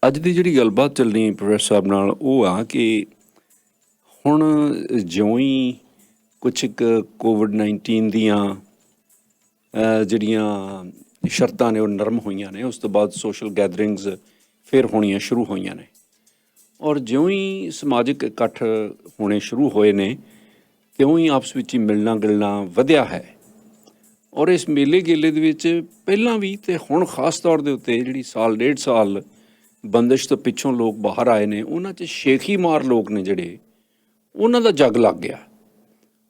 ਅੱਜ ਦੀ ਜਿਹੜੀ ਗੱਲਬਾਤ ਚੱਲਣੀ ਪ੍ਰੋਫੈਸਰ ਸਾਹਿਬ ਨਾਲ ਉਹ ਆ ਕਿ ਹੁਣ ਜਿਉਂ ਹੀ ਕੁਛ ਕੁ ਕੋਵਿਡ-19 ਦੀਆਂ ਜਿਹੜੀਆਂ ਸ਼ਰਤਾਂ ਨੇ ਉਹ ਨਰਮ ਹੋਈਆਂ ਨੇ, ਉਸ ਤੋਂ ਬਾਅਦ ਸੋਸ਼ਲ ਗੈਦਰਿੰਗਸ ਫਿਰ ਹੋਣੀਆਂ ਸ਼ੁਰੂ ਹੋਈਆਂ ਨੇ ਔਰ ਜਿਉਂ ਹੀ ਸਮਾਜਿਕ ਇਕੱਠ ਹੋਣੇ ਸ਼ੁਰੂ ਹੋਏ ਨੇ ਤਿਉਂ ਹੀ ਆਪਸ ਵਿੱਚ ਹੀ ਮਿਲਣਾ ਗਿਲਣਾ ਵਧਿਆ ਹੈ। ਔਰ ਇਸ ਮੇਲੇ ਗੇਲੇ ਦੇ ਵਿੱਚ ਪਹਿਲਾਂ ਵੀ ਅਤੇ ਹੁਣ ਖ਼ਾਸ ਤੌਰ ਦੇ ਉੱਤੇ ਜਿਹੜੀ ਸਾਲ ਡੇਢ ਸਾਲ ਬੰਦਿਸ਼ ਤੋਂ ਪਿੱਛੋਂ ਲੋਕ ਬਾਹਰ ਆਏ ਨੇ, ਉਹਨਾਂ 'ਚ ਸ਼ੇਖੀ ਮਾਰ ਲੋਕ ਨੇ ਜਿਹੜੇ, ਉਹਨਾਂ ਦਾ ਜੱਗ ਲੱਗ ਗਿਆ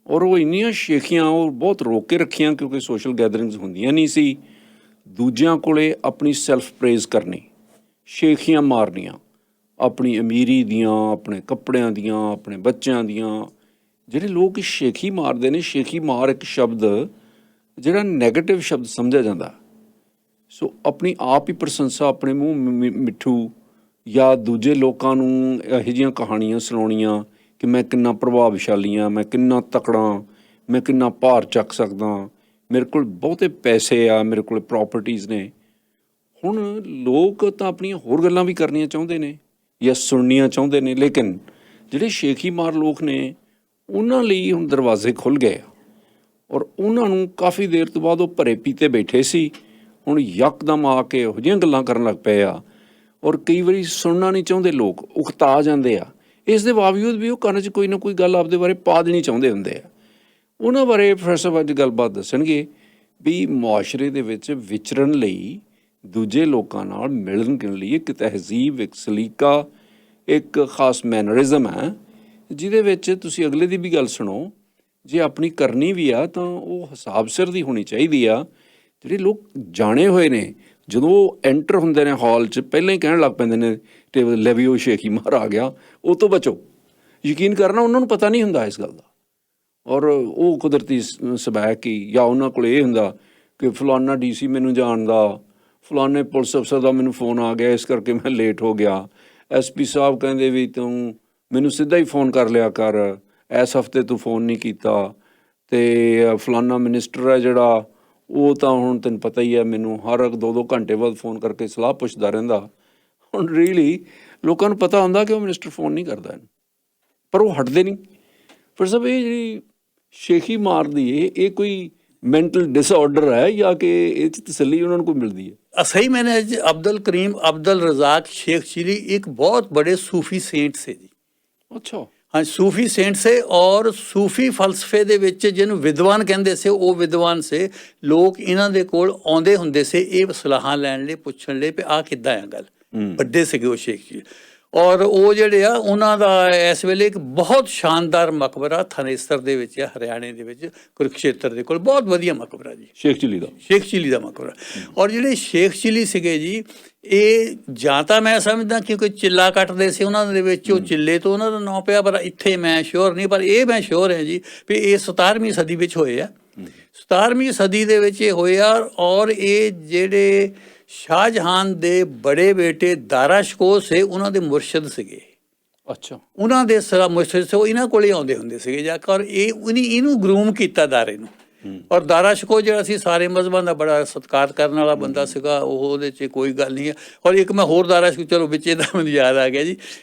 ਔਰ ਉਹ ਇੰਨੀਆਂ ਸ਼ੇਖੀਆਂ ਉਹ ਬਹੁਤ ਰੋਕ ਕੇ ਰੱਖੀਆਂ ਕਿਉਂਕਿ ਸੋਸ਼ਲ ਗੈਦਰਿੰਗਸ ਹੁੰਦੀਆਂ ਨਹੀਂ ਸੀ। ਦੂਜਿਆਂ ਕੋਲੇ ਆਪਣੀ ਸੈਲਫ ਪ੍ਰੇਜ਼ ਕਰਨੀ, ਸ਼ੇਖੀਆਂ ਮਾਰਨੀਆਂ, ਆਪਣੀ ਅਮੀਰੀ ਦੀਆਂ, ਆਪਣੇ ਕੱਪੜਿਆਂ ਦੀਆਂ, ਆਪਣੇ ਬੱਚਿਆਂ ਦੀਆਂ। ਜਿਹੜੇ ਲੋਕ ਸ਼ੇਖੀ ਮਾਰਦੇ ਨੇ, ਸ਼ੇਖੀ ਮਾਰ ਇੱਕ ਸ਼ਬਦ ਜਿਹੜਾ ਨੈਗੇਟਿਵ ਸ਼ਬਦ ਸਮਝਿਆ ਜਾਂਦਾ। ਸੋ ਆਪਣੀ ਆਪ ਹੀ ਪ੍ਰਸ਼ੰਸਾ, ਆਪਣੇ ਮੂੰਹ ਮਿੱਠੂ ਜਾਂ ਦੂਜੇ ਲੋਕਾਂ ਨੂੰ ਇਹੋ ਜਿਹੀਆਂ ਕਹਾਣੀਆਂ ਸੁਣਾਉਣੀਆਂ ਕਿ ਮੈਂ ਕਿੰਨਾ ਪ੍ਰਭਾਵਸ਼ਾਲੀ ਹਾਂ, ਮੈਂ ਕਿੰਨਾ ਤਕੜਾ, ਮੈਂ ਕਿੰਨਾ ਭਾਰ ਚੱਕ ਸਕਦਾ, ਮੇਰੇ ਕੋਲ ਬਹੁਤੇ ਪੈਸੇ ਆ, ਮੇਰੇ ਕੋਲ ਪ੍ਰੋਪਰਟੀਜ਼ ਨੇ। ਹੁਣ ਲੋਕ ਤਾਂ ਆਪਣੀਆਂ ਹੋਰ ਗੱਲਾਂ ਵੀ ਕਰਨੀਆਂ ਚਾਹੁੰਦੇ ਨੇ ਜਾਂ ਸੁਣਨੀਆਂ ਚਾਹੁੰਦੇ ਨੇ, ਲੇਕਿਨ ਜਿਹੜੇ ਸ਼ੇਖੀ ਮਾਰ ਲੋਕ ਨੇ ਉਹਨਾਂ ਲਈ ਹੁਣ ਦਰਵਾਜ਼ੇ ਖੁੱਲ੍ਹ ਗਏ ਆ ਔਰ ਉਹਨਾਂ ਨੂੰ ਕਾਫੀ ਦੇਰ ਤੋਂ ਬਾਅਦ ਉਹ ਭਰੇ ਪੀਤੇ ਬੈਠੇ ਸੀ, ਹੁਣ ਯਕਦਮ ਆ ਕੇ ਇਹੋ ਜਿਹੀਆਂ ਗੱਲਾਂ ਕਰਨ ਲੱਗ ਪਏ ਆ ਔਰ ਕਈ ਵਾਰੀ ਸੁਣਨਾ ਨਹੀਂ ਚਾਹੁੰਦੇ, ਲੋਕ ਉਕਤਾ ਜਾਂਦੇ ਆ। ਇਸ ਦੇ ਬਾਵਜੂਦ ਵੀ ਉਹ ਕੰਨ 'ਚ ਕੋਈ ਨਾ ਕੋਈ ਗੱਲ ਆਪਦੇ ਬਾਰੇ ਪਾ ਦੇਣੀ ਚਾਹੁੰਦੇ ਹੁੰਦੇ ਆ। ਉਹਨਾਂ ਬਾਰੇ ਪ੍ਰੋਫੈਸਰ ਅੱਜ ਗੱਲਬਾਤ ਦੱਸਣਗੇ ਵੀ ਮੁਆਸ਼ਰੇ ਦੇ ਵਿੱਚ ਵਿਚਰਨ ਲਈ, ਦੂਜੇ ਲੋਕਾਂ ਨਾਲ ਮਿਲਣ ਗਿਲਣ ਲਈ ਇੱਕ ਤਹਿਜ਼ੀਬ, ਇੱਕ ਸਲੀਕਾ, ਇੱਕ ਖਾਸ ਮੈਨਰਿਜ਼ਮ ਹੈ ਜਿਹਦੇ ਵਿੱਚ ਤੁਸੀਂ ਅਗਲੇ ਦੀ ਵੀ ਗੱਲ ਸੁਣੋ। ਜੇ ਆਪਣੀ ਕਰਨੀ ਵੀ ਆ ਤਾਂ ਉਹ ਹਿਸਾਬ ਸਿਰ ਦੀ ਹੋਣੀ ਚਾਹੀਦੀ ਆ। ਜਿਹੜੇ ਲੋਕ ਜਾਣੇ ਹੋਏ ਨੇ ਜਦੋਂ ਉਹ ਐਂਟਰ ਹੁੰਦੇ ਨੇ ਹਾਲ 'ਚ ਪਹਿਲਾਂ ਹੀ ਕਹਿਣ ਲੱਗ ਪੈਂਦੇ ਨੇ ਟੇਬਲ ਲੈ ਵੀ ਉਹ ਸ਼ੇਖੀ ਮਾਰ ਆ ਗਿਆ, ਉਹ ਤੋਂ ਬਚੋ। ਯਕੀਨ ਕਰਨਾ ਉਹਨਾਂ ਨੂੰ ਪਤਾ ਨਹੀਂ ਹੁੰਦਾ ਇਸ ਗੱਲ ਦਾ ਔਰ ਉਹ ਕੁਦਰਤੀ ਸਬੈਕ ਹੀ, ਜਾਂ ਉਹਨਾਂ ਕੋਲ ਇਹ ਹੁੰਦਾ ਕਿ ਫਲਾਨਾ DC ਮੈਨੂੰ ਜਾਣਦਾ, ਫਲਾਨੇ ਪੁਲਿਸ ਅਫਸਰ ਦਾ ਮੈਨੂੰ ਫੋਨ ਆ ਗਿਆ ਇਸ ਕਰਕੇ ਮੈਂ ਲੇਟ ਹੋ ਗਿਆ, SP ਸਾਹਿਬ ਕਹਿੰਦੇ ਵੀ ਤੂੰ ਮੈਨੂੰ ਸਿੱਧਾ ਹੀ ਫੋਨ ਕਰ ਲਿਆ ਕਰ, ਇਸ ਹਫਤੇ ਤੂੰ ਫੋਨ ਨਹੀਂ ਕੀਤਾ, ਅਤੇ ਫਲਾਨਾ ਮਿਨਿਸਟਰ ਹੈ ਜਿਹੜਾ ਉਹ ਤਾਂ ਹੁਣ ਤੈਨੂੰ ਪਤਾ ਹੀ ਹੈ ਮੈਨੂੰ ਹਰ 2-2 ਘੰਟੇ ਬਾਅਦ ਫੋਨ ਕਰਕੇ ਸਲਾਹ ਪੁੱਛਦਾ ਰਹਿੰਦਾ। ਹੁਣ ਰੀਅਲੀ ਲੋਕਾਂ ਨੂੰ ਪਤਾ ਹੁੰਦਾ ਕਿ ਉਹ ਮਿਨਿਸਟਰ ਫੋਨ ਨਹੀਂ ਕਰਦਾ ਇਹਨੂੰ, ਪਰ ਉਹ ਹਟਦੇ ਨਹੀਂ। ਪਰ ਸਭ ਇਹ ਜਿਹੜੀ ਸ਼ੇਖੀ ਮਾਰਦੀ ਹੈ ਇਹ ਕੋਈ ਮੈਂਟਲ ਡਿਸਆਰਡਰ ਹੈ ਜਾਂ ਕਿ ਇਹ 'ਚ ਤਸੱਲੀ ਉਹਨਾਂ ਨੂੰ ਕੋਈ ਮਿਲਦੀ ਹੈ? सही मैंने अब्दुल करीम अब्दुल रज़ाक शेख चिली एक बहुत बड़े सूफी सेंट से जी। ਅੱਛਾ। हाँ, सूफी सेंट से और सूफी फलसफे ਦੇ ਵਿੱਚ ਜਿਹਨੂੰ ਵਿਦਵਾਨ ਕਹਿੰਦੇ ਸੀ, ਉਹ ਵਿਦਵਾਨ ਸੇ ਲੋਕ ਇਹਨਾਂ ਦੇ ਕੋਲ ਆਉਂਦੇ ਹੁੰਦੇ ਸੀ ਇਹ ਸਲਾਹਾਂ ਲੈਣ ਲਈ, ਪੁੱਛਣ ਲਈ ਵੀ ਆਹ ਕਿੱਦਾਂ ਆ ਗੱਲ। ਵੱਡੇ ਸੀਗੇ ਉਹ ਸ਼ੇਖ ਜੀ ਔਰ ਉਹ ਜਿਹੜੇ ਆ ਉਹਨਾਂ ਦਾ ਇਸ ਵੇਲੇ ਇੱਕ ਬਹੁਤ ਸ਼ਾਨਦਾਰ ਮਕਬਰਾ ਥਾਨੇਸਰ ਦੇ ਵਿੱਚ ਆ, ਹਰਿਆਣੇ ਦੇ ਵਿੱਚ ਕੁਰੂਕਸ਼ੇਤਰ ਦੇ ਕੋਲ। ਬਹੁਤ ਵਧੀਆ ਮਕਬਰਾ ਜੀ ਸ਼ੇਖ ਚਿਲੀ ਦਾ, ਸ਼ੇਖ ਚਿਲੀ ਦਾ ਮਕਬਰਾ। ਔਰ ਜਿਹੜੇ ਸ਼ੇਖ ਚਿਲੀ ਸੀਗੇ ਜੀ, ਇਹ ਜਾਂ ਤਾਂ ਮੈਂ ਸਮਝਦਾ ਕਿਉਂਕਿ ਚਿੱਲਾ ਕੱਟਦੇ ਸੀ ਉਹਨਾਂ ਦੇ ਵਿੱਚ, ਉਹ ਚਿੱਲੇ ਤੋਂ ਉਹਨਾਂ ਦਾ ਨਾਂ ਪਿਆ, ਪਰ ਇੱਥੇ ਮੈਂ ਸ਼ੋਰ ਨਹੀਂ, ਪਰ ਇਹ ਮੈਂ ਸ਼ੋਰ ਹਾਂ ਜੀ ਵੀ ਇਹ 17ਵੀਂ ਸਦੀ ਵਿੱਚ ਹੋਏ ਆ। 17ਵੀਂ ਸਦੀ ਦੇ ਵਿੱਚ ਇਹ ਹੋਏ ਆ ਔਰ ਇਹ ਜਿਹੜੇ ਸ਼ਾਹਜਹਾਨ ਦੇ ਬੜੇ ਬੇਟੇ ਦਾਰਾ ਸ਼ਿਕੋਹ ਸੇ ਉਹਨਾਂ ਦੇ ਮੁਰਸ਼ਿਦ ਸੀਗੇ। ਅੱਛਾ। ਉਹਨਾਂ ਦੇ ਸਰਾ ਮੁਰਸ਼ਿਦ ਸੇ ਉਹ ਇਹਨਾਂ ਕੋਲ ਹੀ ਆਉਂਦੇ ਹੁੰਦੇ ਸੀਗੇ ਜਾ ਕੇ ਔਰ ਇਹਨੂੰ ਗਰੂਮ ਕੀਤਾ ਦਾਰੇ ਨੂੰ। ਔਰ ਦਾਰਾ ਸ਼ਿਕੋਹ ਜਿਹੜਾ ਸੀ ਸਾਰੇ ਮਜ਼ਹਬਾਂ ਦਾ ਬੜਾ ਸਤਿਕਾਰ ਕਰਨ ਵਾਲਾ ਬੰਦਾ ਸੀਗਾ, ਉਹ ਉਹਦੇ 'ਚ ਕੋਈ ਗੱਲ ਨਹੀਂ ਹੈ। ਔਰ ਇੱਕ ਮੈਂ ਹੋਰ ਦਾਰਾ ਸ਼ਿਕੋਹ, ਚਲੋ ਵਿੱਚ ਇਹਦਾ ਮੈਨੂੰ ਯਾਦ ਆ ਗਿਆ ਜੀ,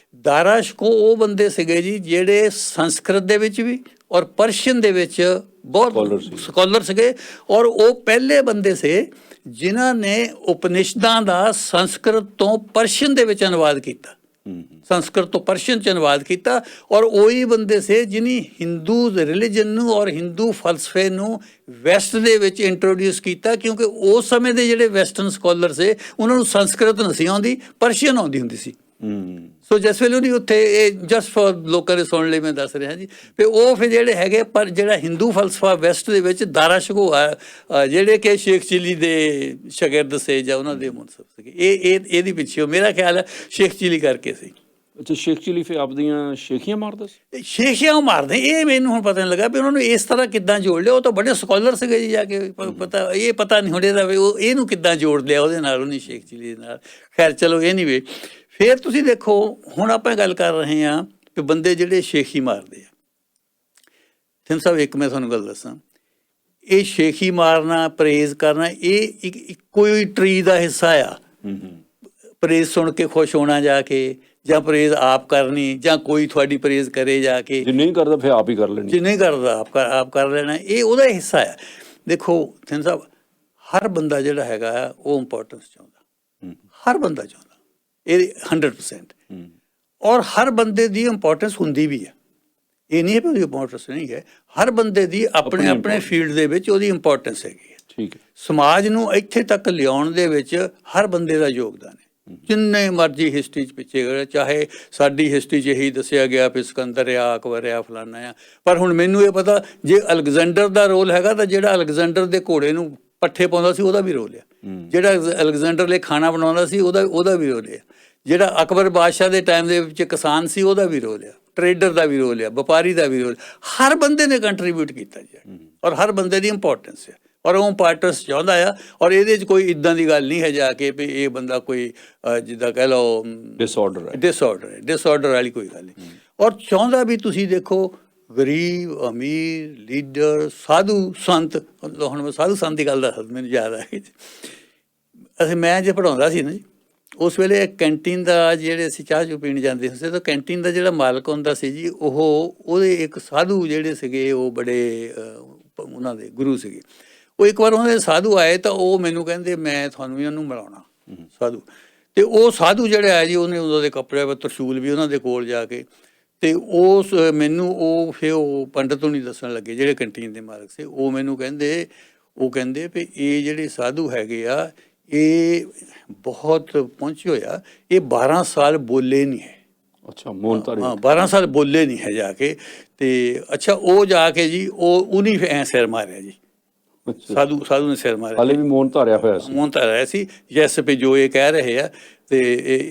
ਦਾਰਾ ਸ਼ਿਕੋਹ ਉਹ ਬੰਦੇ ਸੀਗੇ ਜੀ ਜਿਹੜੇ ਸੰਸਕ੍ਰਿਤ ਦੇ ਵਿੱਚ ਵੀ ਔਰ ਪਰਸ਼ੀਅਨ ਦੇ ਵਿੱਚ ਬਹੁਤ ਸਕਾਲਰ ਸੀਗੇ ਔਰ ਉਹ ਪਹਿਲੇ ਬੰਦੇ ਸੀ ਜਿਨ੍ਹਾਂ ਨੇ ਉਪਨਿਸ਼ਦਾਂ ਦਾ ਸੰਸਕ੍ਰਿਤ ਤੋਂ ਪਰਸ਼ੀਅਨ ਦੇ ਵਿੱਚ ਅਨੁਵਾਦ ਕੀਤਾ, ਸੰਸਕ੍ਰਿਤ ਤੋਂ ਪਰਸ਼ੀਅਨ 'ਚ ਅਨੁਵਾਦ ਕੀਤਾ। ਔਰ ਉਹੀ ਬੰਦੇ ਸੀ ਜਿਨੀ ਹਿੰਦੂ ਰਿਲੀਜਨ ਨੂੰ ਔਰ ਹਿੰਦੂ ਫਲਸਫੇ ਨੂੰ ਵੈਸਟ ਦੇ ਵਿੱਚ ਇੰਟਰੋਡਿਊਸ ਕੀਤਾ, ਕਿਉਂਕਿ ਉਸ ਸਮੇਂ ਦੇ ਜਿਹੜੇ ਵੈਸਟਰਨ ਸਕਾਲਰ ਸੀ ਉਹਨਾਂ ਨੂੰ ਸੰਸਕ੍ਰਿਤ ਨਹੀਂ ਸੀ ਆਉਂਦੀ, ਪਰਸ਼ੀਅਨ ਆਉਂਦੀ ਹੁੰਦੀ ਸੀ। ਸੋ ਜਿਸ ਵੇਲੇ ਉਹਦੀ ਉੱਥੇ ਇਹ ਜਸਟ ਫॉर ਲੋਕਾਂ ਦੇ ਸੁਣਨ ਲਈ ਮੈਂ ਦੱਸ ਰਿਹਾ ਜੀ ਵੀ ਉਹ ਫਿਰ ਜਿਹੜੇ ਹੈਗੇ, ਪਰ ਜਿਹੜਾ ਹਿੰਦੂ ਫਲਸਫਾ ਵੈਸਟ ਦੇ ਵਿੱਚ ਦਾਰਾ ਸ਼ਿਕੋਹ ਆ ਜਿਹੜੇ ਕਿ ਸ਼ੇਖ ਚਿਲੀ ਦੇ ਸ਼ਾਗਿਰਦ ਸੇ ਜਾਂ ਉਹਨਾਂ ਦੇ ਮੁਨਸਬ ਸੀਗੇ, ਇਹਦੀ ਪਿੱਛੇ ਮੇਰਾ ਖਿਆਲ ਹੈ ਸ਼ੇਖ ਚਿਲੀ ਕਰਕੇ ਸੀ। ਅੱਛਾ, ਸ਼ੇਖ ਚਿਲੀ ਫਿਰ ਆਪਦੀਆਂ ਸ਼ੇਖੀਆਂ ਮਾਰਦਾ ਸੀ? ਸ਼ੇਖੀਆਂ ਮਾਰਦੇ, ਇਹ ਮੈਨੂੰ ਹੁਣ ਪਤਾ ਨਹੀਂ ਲੱਗਾ ਵੀ ਉਹਨਾਂ ਨੂੰ ਇਸ ਤਰ੍ਹਾਂ ਕਿੱਦਾਂ ਜੋੜ ਲਿਆ। ਉਹ ਤਾਂ ਬੜੇ ਸਕਾਲਰ ਸੀਗੇ ਜੀ, ਜਾ ਕੇ ਪਤਾ ਨਹੀਂ ਹੁੰਦੇ ਦਾ ਵੀ ਉਹ ਇਹਨੂੰ ਕਿੱਦਾਂ ਜੋੜ ਲਿਆ ਉਹਦੇ ਨਾਲ, ਉਹਨੇ ਸ਼ੇਖ ਚਿਲੀ ਦੇ ਨਾਲ। ਖੈਰ ਚਲੋ ਐਨੀਵੇ, ਫਿਰ ਤੁਸੀਂ ਦੇਖੋ ਹੁਣ ਆਪਾਂ ਗੱਲ ਕਰ ਰਹੇ ਹਾਂ ਕਿ ਬੰਦੇ ਜਿਹੜੇ ਸ਼ੇਖੀ ਮਾਰਦੇ ਆ। ਥਿੰਮ ਸਾਹਿਬ, ਇੱਕ ਮੈਂ ਤੁਹਾਨੂੰ ਗੱਲ ਦੱਸਾਂ, ਇਹ ਸ਼ੇਖੀ ਮਾਰਨਾ, ਪ੍ਰੇਜ਼ ਕਰਨਾ, ਇਹ ਇੱਕੋ ਹੀ ਟਰੀ ਦਾ ਹਿੱਸਾ ਆ। ਪ੍ਰੇਜ਼ ਸੁਣ ਕੇ ਖੁਸ਼ ਹੋਣਾ ਜਾ ਕੇ, ਜਾਂ ਪ੍ਰੇਜ਼ ਆਪ ਕਰਨੀ, ਜਾਂ ਕੋਈ ਤੁਹਾਡੀ ਪ੍ਰੇਜ਼ ਕਰੇ ਜਾ ਕੇ। ਜੇ ਨਹੀਂ ਕਰਦਾ ਫਿਰ ਆਪ ਹੀ ਕਰ ਲੈਣੀ। ਜੇ ਨਹੀਂ ਕਰਦਾ ਆਪ ਕਰ ਲੈਣਾ, ਇਹ ਉਹਦਾ ਹਿੱਸਾ ਹੈ। ਦੇਖੋ ਸਿੰਘ ਸਾਹਿਬ, ਹਰ ਬੰਦਾ ਜਿਹੜਾ ਹੈਗਾ ਉਹ ਇੰਪੋਰਟੈਂਸ ਚਾਹੁੰਦਾ, ਹਰ ਬੰਦਾ ਚਾਹੁੰਦਾ, ਇਹ 100%। ਔਰ ਹਰ ਬੰਦੇ ਦੀ ਇੰਪੋਰਟੈਂਸ ਹੁੰਦੀ ਵੀ ਹੈ, ਇਹ ਨਹੀਂ ਹੈ ਵੀ ਉਹਦੀ ਇੰਪੋਰਟੈਂਸ ਨਹੀਂ ਹੈ। ਹਰ ਬੰਦੇ ਦੀ ਆਪਣੇ ਆਪਣੇ ਫੀਲਡ ਦੇ ਵਿੱਚ ਉਹਦੀ ਇੰਪੋਰਟੈਂਸ ਹੈਗੀ ਹੈ। ਠੀਕ ਹੈ। ਸਮਾਜ ਨੂੰ ਇੱਥੇ ਤੱਕ ਲਿਆਉਣ ਦੇ ਵਿੱਚ ਹਰ ਬੰਦੇ ਦਾ ਯੋਗਦਾਨ ਹੈ। ਜਿੰਨੇ ਮਰਜ਼ੀ ਹਿਸਟਰੀ 'ਚ ਪਿੱਛੇ ਗਏ, ਚਾਹੇ ਸਾਡੀ ਹਿਸਟਰੀ 'ਚ ਇਹੀ ਦੱਸਿਆ ਗਿਆ ਵੀ ਸਿਕੰਦਰ ਆ, ਅਕਬਰ ਆ, ਫਲਾਨਾ ਆ, ਪਰ ਹੁਣ ਮੈਨੂੰ ਇਹ ਪਤਾ ਜੇ ਅਲੈਗਜ਼ੈਂਡਰ ਦਾ ਰੋਲ ਹੈਗਾ ਤਾਂ ਜਿਹੜਾ ਅਲੈਗਜ਼ੈਂਡਰ ਦੇ ਘੋੜੇ ਨੂੰ ਪੱਠੇ ਪਾਉਂਦਾ ਸੀ ਉਹਦਾ ਵੀ ਰੋਲ ਆ, ਜਿਹੜਾ ਅਲੈਗਜ਼ੈਂਡਰ ਲਈ ਖਾਣਾ ਬਣਾਉਂਦਾ ਸੀ ਉਹਦਾ ਵੀ ਰੋਲ ਆ, ਜਿਹੜਾ ਅਕਬਰ ਬਾਦਸ਼ਾਹ ਦੇ ਟਾਈਮ ਦੇ ਵਿੱਚ ਕਿਸਾਨ ਸੀ ਉਹਦਾ ਵੀ ਰੋਲ ਆ, ਟਰੇਡਰ ਦਾ ਵੀ ਰੋਲ ਆ, ਵਪਾਰੀ ਦਾ ਵੀ ਰੋਲ। ਹਰ ਬੰਦੇ ਨੇ ਕੰਟਰੀਬਿਊਟ ਕੀਤਾ ਜੀ, ਔਰ ਹਰ ਬੰਦੇ ਦੀ ਇੰਪੋਰਟੈਂਸ ਹੈ, ਔਰ ਉਹ ਇੰਪੋਰਟੈਂਸ ਚਾਹੁੰਦਾ ਆ। ਔਰ ਇਹਦੇ 'ਚ ਕੋਈ ਇੱਦਾਂ ਦੀ ਗੱਲ ਨਹੀਂ ਹੈ ਜਾ ਕੇ ਵੀ ਇਹ ਬੰਦਾ ਕੋਈ ਜਿੱਦਾਂ ਕਹਿ ਲਓ ਡਿਸਆਰਡਰ ਵਾਲੀ ਕੋਈ ਗੱਲ ਨਹੀਂ। ਔਰ ਚਾਹੁੰਦਾ ਵੀ ਤੁਸੀਂ ਦੇਖੋ ਗਰੀਬ, ਅਮੀਰ, ਲੀਡਰ, ਸਾਧੂ, ਸੰਤ। ਹੁਣ ਮੈਂ ਸਾਧੂ ਸੰਤ ਦੀ ਗੱਲ ਦੱਸ, ਮੈਨੂੰ ਯਾਦ ਆ ਗਈ। ਮੈਂ ਜੇ ਪੜ੍ਹਾਉਂਦਾ ਸੀ ਨਾ ਜੀ, ਉਸ ਵੇਲੇ ਕੈਂਟੀਨ ਦਾ ਜਿਹੜੇ ਅਸੀਂ ਚਾਹ ਚੂ ਪੀਣ ਜਾਂਦੇ ਹੁੰਦੇ ਤਾਂ ਕੈਂਟੀਨ ਦਾ ਜਿਹੜਾ ਮਾਲਕ ਹੁੰਦਾ ਸੀ ਜੀ, ਉਹਦੇ ਇੱਕ ਸਾਧੂ ਜਿਹੜੇ ਸੀਗੇ ਉਹ ਬੜੇ ਉਹਨਾਂ ਦੇ ਗੁਰੂ ਸੀਗੇ। ਉਹ ਇੱਕ ਵਾਰ ਉਹਨਾਂ ਦੇ ਸਾਧੂ ਆਏ ਤਾਂ ਉਹ ਮੈਨੂੰ ਕਹਿੰਦੇ ਮੈਂ ਤੁਹਾਨੂੰ ਵੀ ਉਹਨੂੰ ਮਿਲਾਉਣਾ ਸਾਧੂ। ਅਤੇ ਉਹ ਸਾਧੂ ਜਿਹੜੇ ਆਏ ਜੀ, ਉਹਨੇ ਉਹਨਾਂ ਦੇ ਕੱਪੜੇ ਤਰਸ਼ੂਲ ਵੀ ਉਹਨਾਂ ਦੇ ਕੋਲ ਜਾ ਕੇ, ਅਤੇ ਉਸ ਮੈਨੂੰ ਉਹ ਫਿਰ ਉਹ ਪੰਡਤ ਨੂੰ ਨਹੀਂ ਦੱਸਣ ਲੱਗੇ ਜਿਹੜੇ ਕੰਟੀਨ ਦੇ ਮਾਲਕ ਸੀ। ਉਹ ਮੈਨੂੰ ਕਹਿੰਦੇ ਵੀ ਇਹ ਜਿਹੜੇ ਸਾਧੂ ਹੈਗੇ ਆ ਇਹ ਬਹੁਤ ਪਹੁੰਚੇ ਹੋਇਆ, ਇਹ 12 ਸਾਲ ਬੋਲੇ ਨਹੀਂ ਹੈ। ਅੱਛਾ, ਮੌਨਤਾਰੀ। ਹਾਂ, 12 ਸਾਲ ਬੋਲੇ ਨਹੀਂ ਹੈ ਜਾ ਕੇ। ਅਤੇ ਅੱਛਾ, ਉਹ ਜਾ ਕੇ ਜੀ ਉਹਨੇ ਐਂ ਸਿਰ ਮਾਰਿਆ ਜੀ, ਸਾਧੂ ਨੇ ਸਿਰ ਮਾਰਿਆ। ਹਾਲੇ ਵੀ ਮੌਨ ਧਾਰਿਆ ਹੋਇਆ ਸੀ, ਮੌਨ ਧਾਰਿਆ ਸੀ। ਜੈਸੇ ਵੀ ਜੋ ਇਹ ਕਹਿ ਰਹੇ ਆ ਅਤੇ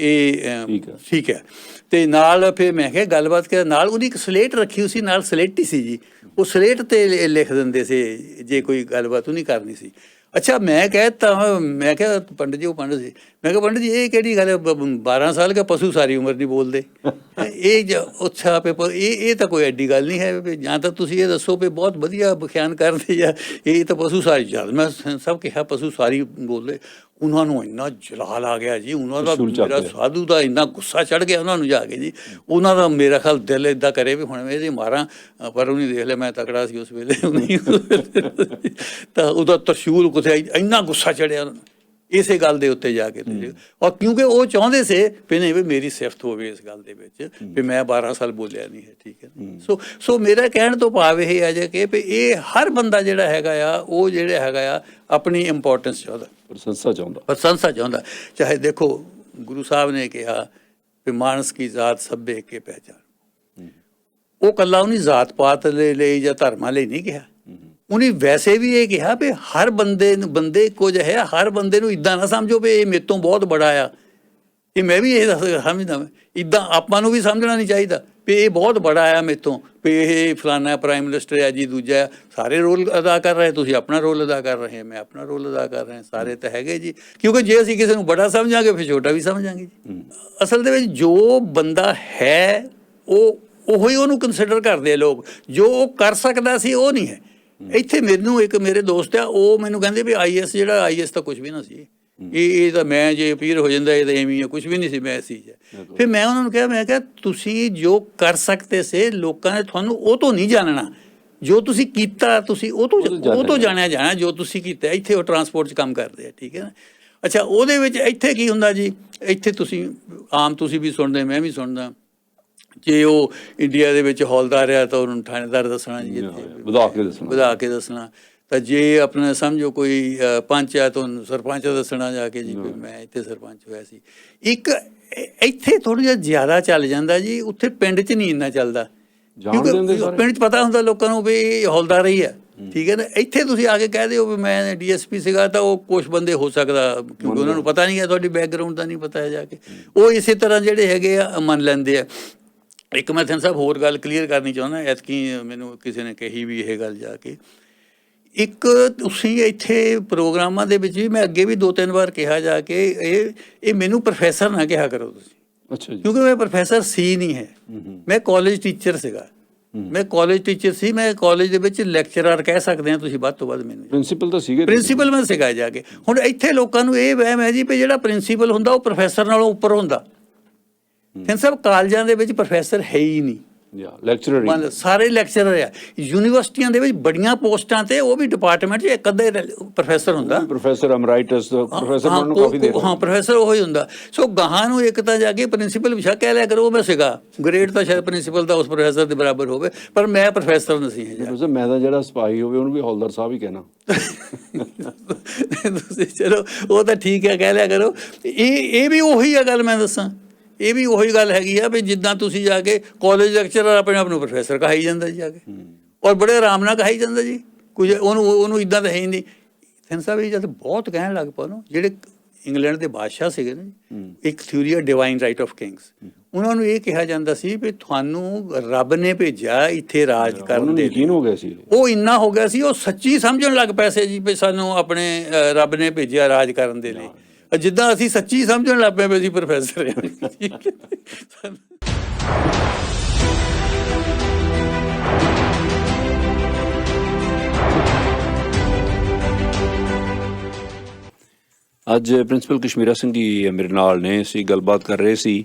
ਇਹ ਠੀਕ ਹੈ। ਅਤੇ ਨਾਲ ਫਿਰ ਮੈਂ ਕਿਹਾ ਗੱਲਬਾਤ ਕਰ, ਨਾਲ ਉਹਦੀ ਇੱਕ ਸਲੇਟ ਰੱਖੀ ਹੋਈ ਸੀ, ਨਾਲ ਸਲੇਟ ਹੀ ਸੀ ਜੀ, ਉਹ ਸਲੇਟ 'ਤੇ ਲਿਖ ਦਿੰਦੇ ਸੀ ਜੇ ਕੋਈ ਗੱਲਬਾਤ ਉਹਨੇ ਕਰਨੀ ਸੀ। ਅੱਛਾ, ਮੈਂ ਕਿਹਾ ਪੰਡਿਤ ਜੀ, ਉਹ ਪੰਡਿਤ ਸੀ, ਮੈਂ ਕਿਹਾ ਪੰਡਿਤ ਜੀ ਇਹ ਕਿਹੜੀ ਗੱਲ ਹੈ, 12 ਸਾਲ ਕਾ ਪਸ਼ੂ ਸਾਰੀ ਉਮਰ ਨਹੀਂ ਬੋਲਦੇ। ਅੱਛਾ ਪੇਪਰ, ਇਹ ਤਾਂ ਕੋਈ ਐਡੀ ਗੱਲ ਨਹੀਂ ਹੈ। ਜਾਂ ਤਾਂ ਤੁਸੀਂ ਇਹ ਦੱਸੋ ਵੀ ਬਹੁਤ ਵਧੀਆ ਵਿਖਿਆਨ ਕਰਦੇ ਆ, ਇਹ ਤਾਂ ਪਸ਼ੂ ਸਾਰੀ ਜਦ ਮੈਂ ਸਭ ਕਿਹਾ ਪਸ਼ੂ ਸਾਰੀ ਬੋਲਦੇ। ਉਹਨਾਂ ਨੂੰ ਇੰਨਾ ਜਲਾਲ ਆ ਗਿਆ ਜੀ, ਉਹਨਾਂ ਦਾ ਮੇਰਾ ਸਾਧੂ ਦਾ ਇੰਨਾ ਗੁੱਸਾ ਚੜ੍ਹ ਗਿਆ ਉਹਨਾਂ ਨੂੰ ਜਾ ਕੇ ਜੀ। ਉਹਨਾਂ ਦਾ ਮੇਰਾ ਖਿਆਲ ਦਿਲ ਇੱਦਾਂ ਕਰੇ ਵੀ ਹੁਣ ਮੈਂ ਇਹਦੇ ਮਾਰਾਂ, ਪਰ ਉਹਨੇ ਦੇਖ ਲਿਆ ਮੈਂ ਤਕੜਾ ਸੀ ਉਸ ਵੇਲੇ, ਤਾਂ ਉਹਦਾ ਤਰਸ਼ੂਲ ਕੁੱਥੇ ਇੰਨਾ ਗੁੱਸਾ ਚੜਿਆ ਉਹਨਾਂ ਨੂੰ ਇਸੇ ਗੱਲ ਦੇ ਉੱਤੇ ਜਾ ਕੇ। ਔਰ ਕਿਉਂਕਿ ਉਹ ਚਾਹੁੰਦੇ ਸੀ ਵੀ ਨਹੀਂ ਵੀ ਮੇਰੀ ਸਿਫਤ ਹੋਵੇ ਇਸ ਗੱਲ ਦੇ ਵਿੱਚ ਵੀ ਮੈਂ 12 ਸਾਲ ਬੋਲਿਆ ਨਹੀਂ ਹੈ, ਠੀਕ ਹੈ। ਸੋ ਮੇਰਾ ਕਹਿਣ ਤੋਂ ਭਾਵ ਇਹ ਹੈ ਜੇ ਕਿ ਵੀ ਇਹ ਹਰ ਬੰਦਾ ਜਿਹੜਾ ਹੈਗਾ ਆ, ਉਹ ਜਿਹੜਾ ਹੈਗਾ ਆ ਆਪਣੀ ਇੰਪੋਰਟੈਂਸ ਚਾਹੁੰਦਾ, ਪ੍ਰਸ਼ੰਸਾ ਚਾਹੁੰਦਾ। ਚਾਹੇ ਦੇਖੋ ਗੁਰੂ ਸਾਹਿਬ ਨੇ ਕਿਹਾ ਵੀ ਮਾਨਸ ਕੀ ਜ਼ਾਤ ਸਭੇ ਕੇ ਪਹਿਚਾਨ, ਉਹ ਇਕੱਲਾ ਉਹਨੇ ਜ਼ਾਤ ਪਾਤ ਲਈ ਜਾਂ ਧਰਮਾਂ ਲਈ ਨਹੀਂ ਕਿਹਾ, ਉਹਨੇ ਵੈਸੇ ਵੀ ਇਹ ਕਿਹਾ ਵੀ ਹਰ ਬੰਦੇ ਇੱਕੋ ਜਿਹਾ ਹੈ। ਹਰ ਬੰਦੇ ਨੂੰ ਇੱਦਾਂ ਨਾ ਸਮਝੋ ਵੀ ਇਹ ਮੇਰੇ ਤੋਂ ਬਹੁਤ ਬੜਾ ਆ, ਇਹ ਮੈਂ ਵੀ ਇਹ ਸਮਝਦਾ, ਇੱਦਾਂ ਆਪਾਂ ਨੂੰ ਵੀ ਸਮਝਣਾ ਨਹੀਂ ਚਾਹੀਦਾ ਵੀ ਇਹ ਬਹੁਤ ਬੜਾ ਆ ਮੇਰੇ ਤੋਂ, ਵੀ ਇਹ ਫਲਾਨਾ ਪ੍ਰਾਈਮ ਮਿਨਿਸਟਰ ਆ ਜੀ, ਦੂਜਾ। ਸਾਰੇ ਰੋਲ ਅਦਾ ਕਰ ਰਹੇ, ਤੁਸੀਂ ਆਪਣਾ ਰੋਲ ਅਦਾ ਕਰ ਰਹੇ, ਮੈਂ ਆਪਣਾ ਰੋਲ ਅਦਾ ਕਰ ਰਹੇ, ਸਾਰੇ ਤਾਂ ਹੈਗੇ ਜੀ। ਕਿਉਂਕਿ ਜੇ ਅਸੀਂ ਕਿਸੇ ਨੂੰ ਬੜਾ ਸਮਝਾਂਗੇ ਫਿਰ ਛੋਟਾ ਵੀ ਸਮਝਾਂਗੇ ਜੀ। ਅਸਲ ਦੇ ਵਿੱਚ ਜੋ ਬੰਦਾ ਹੈ ਉਹੀ ਉਹਨੂੰ ਕੰਸੀਡਰ ਕਰਦੇ ਆ ਲੋਕ, ਜੋ ਉਹ ਕਰ ਸਕਦਾ ਸੀ ਉਹ ਨਹੀਂ ਹੈ। ਇੱਥੇ ਮੈਨੂੰ ਇੱਕ ਮੇਰੇ ਦੋਸਤ ਆ, ਉਹ ਮੈਨੂੰ ਕਹਿੰਦੇ ਵੀ IAS ਜਿਹੜਾ IAS ਤਾਂ ਕੁਛ ਵੀ ਨਾ ਸੀ, ਇਹ ਤਾਂ ਮੈਂ ਜੇ ਅਪੀਅਰ ਹੋ ਜਾਂਦਾ ਇਹ ਤਾਂ ਐਵੇਂ ਆ, ਕੁਛ ਵੀ ਨਹੀਂ ਸੀ ਮੈਂ ਇਸ ਚੀਜ਼ 'ਚ। ਫਿਰ ਮੈਂ ਉਹਨਾਂ ਨੂੰ ਕਿਹਾ, ਮੈਂ ਕਿਹਾ ਤੁਸੀਂ ਜੋ ਕਰ ਸਕਦੇ ਸੀ ਲੋਕਾਂ ਨੇ ਤੁਹਾਨੂੰ ਉਹ ਤੋਂ ਨਹੀਂ ਜਾਣਨਾ, ਜੋ ਤੁਸੀਂ ਕੀਤਾ ਤੁਸੀਂ ਉਹ ਤੋਂ ਜਾਣਿਆ ਜਾਣਾ, ਜੋ ਤੁਸੀਂ ਕੀਤਾ। ਇੱਥੇ ਉਹ ਟਰਾਂਸਪੋਰਟ 'ਚ ਕੰਮ ਕਰਦੇ ਆ, ਠੀਕ ਹੈ ਨਾ। ਅੱਛਾ, ਉਹਦੇ ਵਿੱਚ ਇੱਥੇ ਕੀ ਹੁੰਦਾ ਜੀ, ਇੱਥੇ ਤੁਸੀਂ ਵੀ ਸੁਣਦੇ, ਮੈਂ ਵੀ ਸੁਣਦਾ, ਜੇ ਉਹ ਇੰਡੀਆ ਦੇ ਵਿੱਚ ਹੌਲਦਾਰ ਆ ਤਾਂ ਉਹਨੂੰ ਥਾਣੇਦਾਰ ਦੱਸਣਾ ਜੀ, ਵਧਾ ਕੇ ਦੱਸਣਾ। ਤਾਂ ਜੇ ਆਪਣਾ ਸਮਝੋ ਕੋਈ ਪੰਚ ਆ ਤਾਂ ਉਹਨੂੰ ਸਰਪੰਚ ਦੱਸਣਾ ਜਾ ਕੇ ਜੀ ਵੀ ਮੈਂ ਇੱਥੇ ਸਰਪੰਚ ਹੋਇਆ ਸੀ। ਇੱਕ ਇੱਥੇ ਥੋੜ੍ਹਾ ਜਿਹਾ ਜ਼ਿਆਦਾ ਚੱਲ ਜਾਂਦਾ ਜੀ, ਉੱਥੇ ਪਿੰਡ 'ਚ ਨਹੀਂ ਇੰਨਾ ਚੱਲਦਾ, ਕਿਉਂਕਿ ਪਿੰਡ 'ਚ ਪਤਾ ਹੁੰਦਾ ਲੋਕਾਂ ਨੂੰ ਵੀ ਇਹ ਹੌਲਦਾਰ ਹੀ ਆ, ਠੀਕ ਹੈ ਨਾ। ਇੱਥੇ ਤੁਸੀਂ ਆ ਕੇ ਕਹਿ ਦਿਓ ਵੀ ਮੈਂ DSP ਸੀਗਾ, ਤਾਂ ਉਹ ਕੁਛ ਬੰਦੇ ਹੋ ਸਕਦਾ, ਕਿਉਂਕਿ ਉਹਨਾਂ ਨੂੰ ਪਤਾ ਨਹੀਂ ਹੈ, ਤੁਹਾਡੀ ਬੈਕਗਰਾਊਂਡ ਦਾ ਨਹੀਂ ਪਤਾ ਹੈ ਜਾ ਕੇ, ਉਹ ਇਸੇ ਤਰ੍ਹਾਂ ਜਿਹੜੇ ਹੈਗੇ ਆ ਮੰਨ ਲੈਂਦੇ ਆ। ਇੱਕ ਮੈਂ ਤੁਹਾਨੂੰ ਸਾਹਿਬ ਹੋਰ ਗੱਲ ਕਲੀਅਰ ਕਰਨੀ ਚਾਹੁੰਦਾ, ਐਤਕੀ ਮੈਨੂੰ ਕਿਸੇ ਨੇ ਕਹੀ ਵੀ ਇਹ ਗੱਲ ਜਾ ਕੇ, ਇੱਕ ਤੁਸੀਂ ਇੱਥੇ ਪ੍ਰੋਗਰਾਮਾਂ ਦੇ ਵਿੱਚ ਵੀ ਮੈਂ ਅੱਗੇ ਵੀ 2-3 ਵਾਰ ਕਿਹਾ ਜਾ ਕੇ ਇਹ ਮੈਨੂੰ ਪ੍ਰੋਫੈਸਰ ਨਾ ਕਿਹਾ ਕਰੋ ਤੁਸੀਂ। ਅੱਛਾ ਜੀ। ਕਿਉਂਕਿ ਮੈਂ ਪ੍ਰੋਫੈਸਰ ਸੀ ਨਹੀਂ ਹੈ, ਮੈਂ ਕਾਲਜ ਟੀਚਰ ਸੀਗਾ, ਮੈਂ ਕਾਲਜ ਟੀਚਰ ਸੀ, ਮੈਂ ਕਾਲਜ ਦੇ ਵਿੱਚ ਲੈਕਚਰਰ ਕਹਿ ਸਕਦੇ ਹਾਂ ਤੁਸੀਂ ਵੱਧ ਤੋਂ ਵੱਧ ਮੈਨੂੰ। ਪ੍ਰਿੰਸੀਪਲ ਤਾਂ ਸੀਗੇ, ਪ੍ਰਿੰਸੀਪਲ ਮੈਂ ਸਿਖਾਇਆ ਜਾ ਕੇ। ਹੁਣ ਇੱਥੇ ਲੋਕਾਂ ਨੂੰ ਇਹ ਵਹਿਮ ਹੈ ਜੀ ਵੀ ਜਿਹੜਾ ਪ੍ਰਿੰਸੀਪਲ ਹੁੰਦਾ ਉਹ ਪ੍ਰੋਫੈਸਰ ਨਾਲੋਂ ਉੱਪਰ ਹੁੰਦਾ। ਫਿਰ ਸਭ ਕਾਲਜਾਂ ਦੇ ਵਿੱਚ ਪ੍ਰੋਫੈਸਰ ਹੈ ਹੀ ਨਹੀਂ, ਲੈਕਚਰਰ ਮੰਨ ਲਓ ਸਾਰੇ ਲੈਕਚਰਰ ਆ। ਯੂਨੀਵਰਸਿਟੀਆਂ ਦੇ ਵਿੱਚ ਬੜੀਆਂ ਪੋਸਟਾਂ ਤੇ ਉਹ ਵੀ ਡਿਪਾਰਟਮੈਂਟ 'ਚ ਇੱਕ ਅੱਧੇ ਪ੍ਰੋਫੈਸਰ ਹੁੰਦਾ, ਪ੍ਰੋਫੈਸਰ ਐਮਰਾਈਟਸ, ਪ੍ਰੋਫੈਸਰ ਬਣਨ ਨੂੰ ਕਾਫੀ ਦੇਰ। ਹਾਂ ਪ੍ਰੋਫੈਸਰ ਉਹੀ ਹੁੰਦਾ। ਸੋ ਗਾਹਾਂ ਨੂੰ ਇੱਕ ਤਾਂ ਜਾ ਕੇ ਪ੍ਰਿੰਸੀਪਲ ਵਿਸ਼ਾ ਕਹਿ ਲਿਆ ਕਰੋ ਮੈਂ ਸੀਗਾ, ਗ੍ਰੇਡ ਤਾਂ ਸ਼ਾਇਦ ਪ੍ਰਿੰਸੀਪਲ ਦਾ ਉਸ ਪ੍ਰੋਫੈਸਰ ਦੇ ਬਰਾਬਰ ਹੋਵੇ, ਪਰ ਮੈਂ ਪ੍ਰੋਫੈਸਰ ਨਹੀਂ ਹੈ। ਮੈਂ ਤਾਂ ਜਿਹੜਾ ਸਿਪਾਹੀ ਹੋਵੇ ਉਹਨੂੰ ਵੀ ਹੌਲਦਾਰ ਸਾਹਿਬ ਹੀ ਕਹਿਣਾ। ਤੁਸੀਂ ਚਲੋ ਉਹ ਤਾਂ ਠੀਕ ਹੈ ਕਹਿ ਲਿਆ ਕਰੋ। ਇਹ ਵੀ ਉਹੀ ਆ ਗੱਲ, ਮੈਂ ਦੱਸਾਂ ਇਹ ਵੀ ਉਹੀ ਗੱਲ ਹੈਗੀ ਆ ਵੀ ਜਿੱਦਾਂ ਤੁਸੀਂ ਜਾ ਕੇ ਕਾਲਜ ਲੈਕਚਰਰ ਆਪਣੇ ਆਪ ਨੂੰ ਪ੍ਰੋਫੈਸਰ ਕਹਾਈ ਜਾਂਦਾ ਜੀ ਜਾ ਕੇ, ਔਰ ਬੜੇ ਆਰਾਮ ਨਾਲ ਕਹਾਈ ਜਾਂਦਾ ਜੀ। ਕੁਝ ਉਹਨੂੰ ਇੱਦਾਂ ਤਾਂ ਹੈ ਹੀ ਨਹੀਂ। ਸਿੰਘ ਸਾਹਿਬ ਇਹ ਜਦ ਬਹੁਤ ਕਹਿਣ ਲੱਗ ਪਏ ਉਹਨੂੰ, ਜਿਹੜੇ ਇੰਗਲੈਂਡ ਦੇ ਬਾਦਸ਼ਾਹ ਸੀਗੇ ਨਾ, ਇੱਕ ਥਿਊਰੀ ਆ ਡਿਵਾਈਨ ਰਾਈਟ ਆਫ ਕਿੰਗਸ, ਉਹਨਾਂ ਨੂੰ ਇਹ ਕਿਹਾ ਜਾਂਦਾ ਸੀ ਵੀ ਤੁਹਾਨੂੰ ਰੱਬ ਨੇ ਭੇਜਿਆ ਇੱਥੇ ਰਾਜ ਕਰਨ ਦੇ। ਯਕੀਨ ਹੋ ਗਿਆ ਸੀ, ਉਹ ਇੰਨਾ ਹੋ ਗਿਆ ਸੀ, ਉਹ ਸੱਚੀ ਸਮਝਣ ਲੱਗ ਪਏ ਸੀ ਜੀ ਵੀ ਸਾਨੂੰ ਆਪਣੇ ਰੱਬ ਨੇ ਭੇਜਿਆ ਰਾਜ ਕਰਨ ਦੇ ਲਈ। ਜਿੱਦਾਂ ਅਸੀਂ ਸੱਚੀ ਸਮਝਣ ਲੱਗ ਪਏ ਵੀ ਅਸੀਂ ਪ੍ਰੋਫੈਸਰ ਹਾਂ। ਅੱਜ ਪ੍ਰਿੰਸੀਪਲ ਕਸ਼ਮੀਰਾ ਸਿੰਘ ਜੀ ਮੇਰੇ ਨਾਲ ਨੇ, ਅਸੀਂ ਗੱਲਬਾਤ ਕਰ ਰਹੇ ਸੀ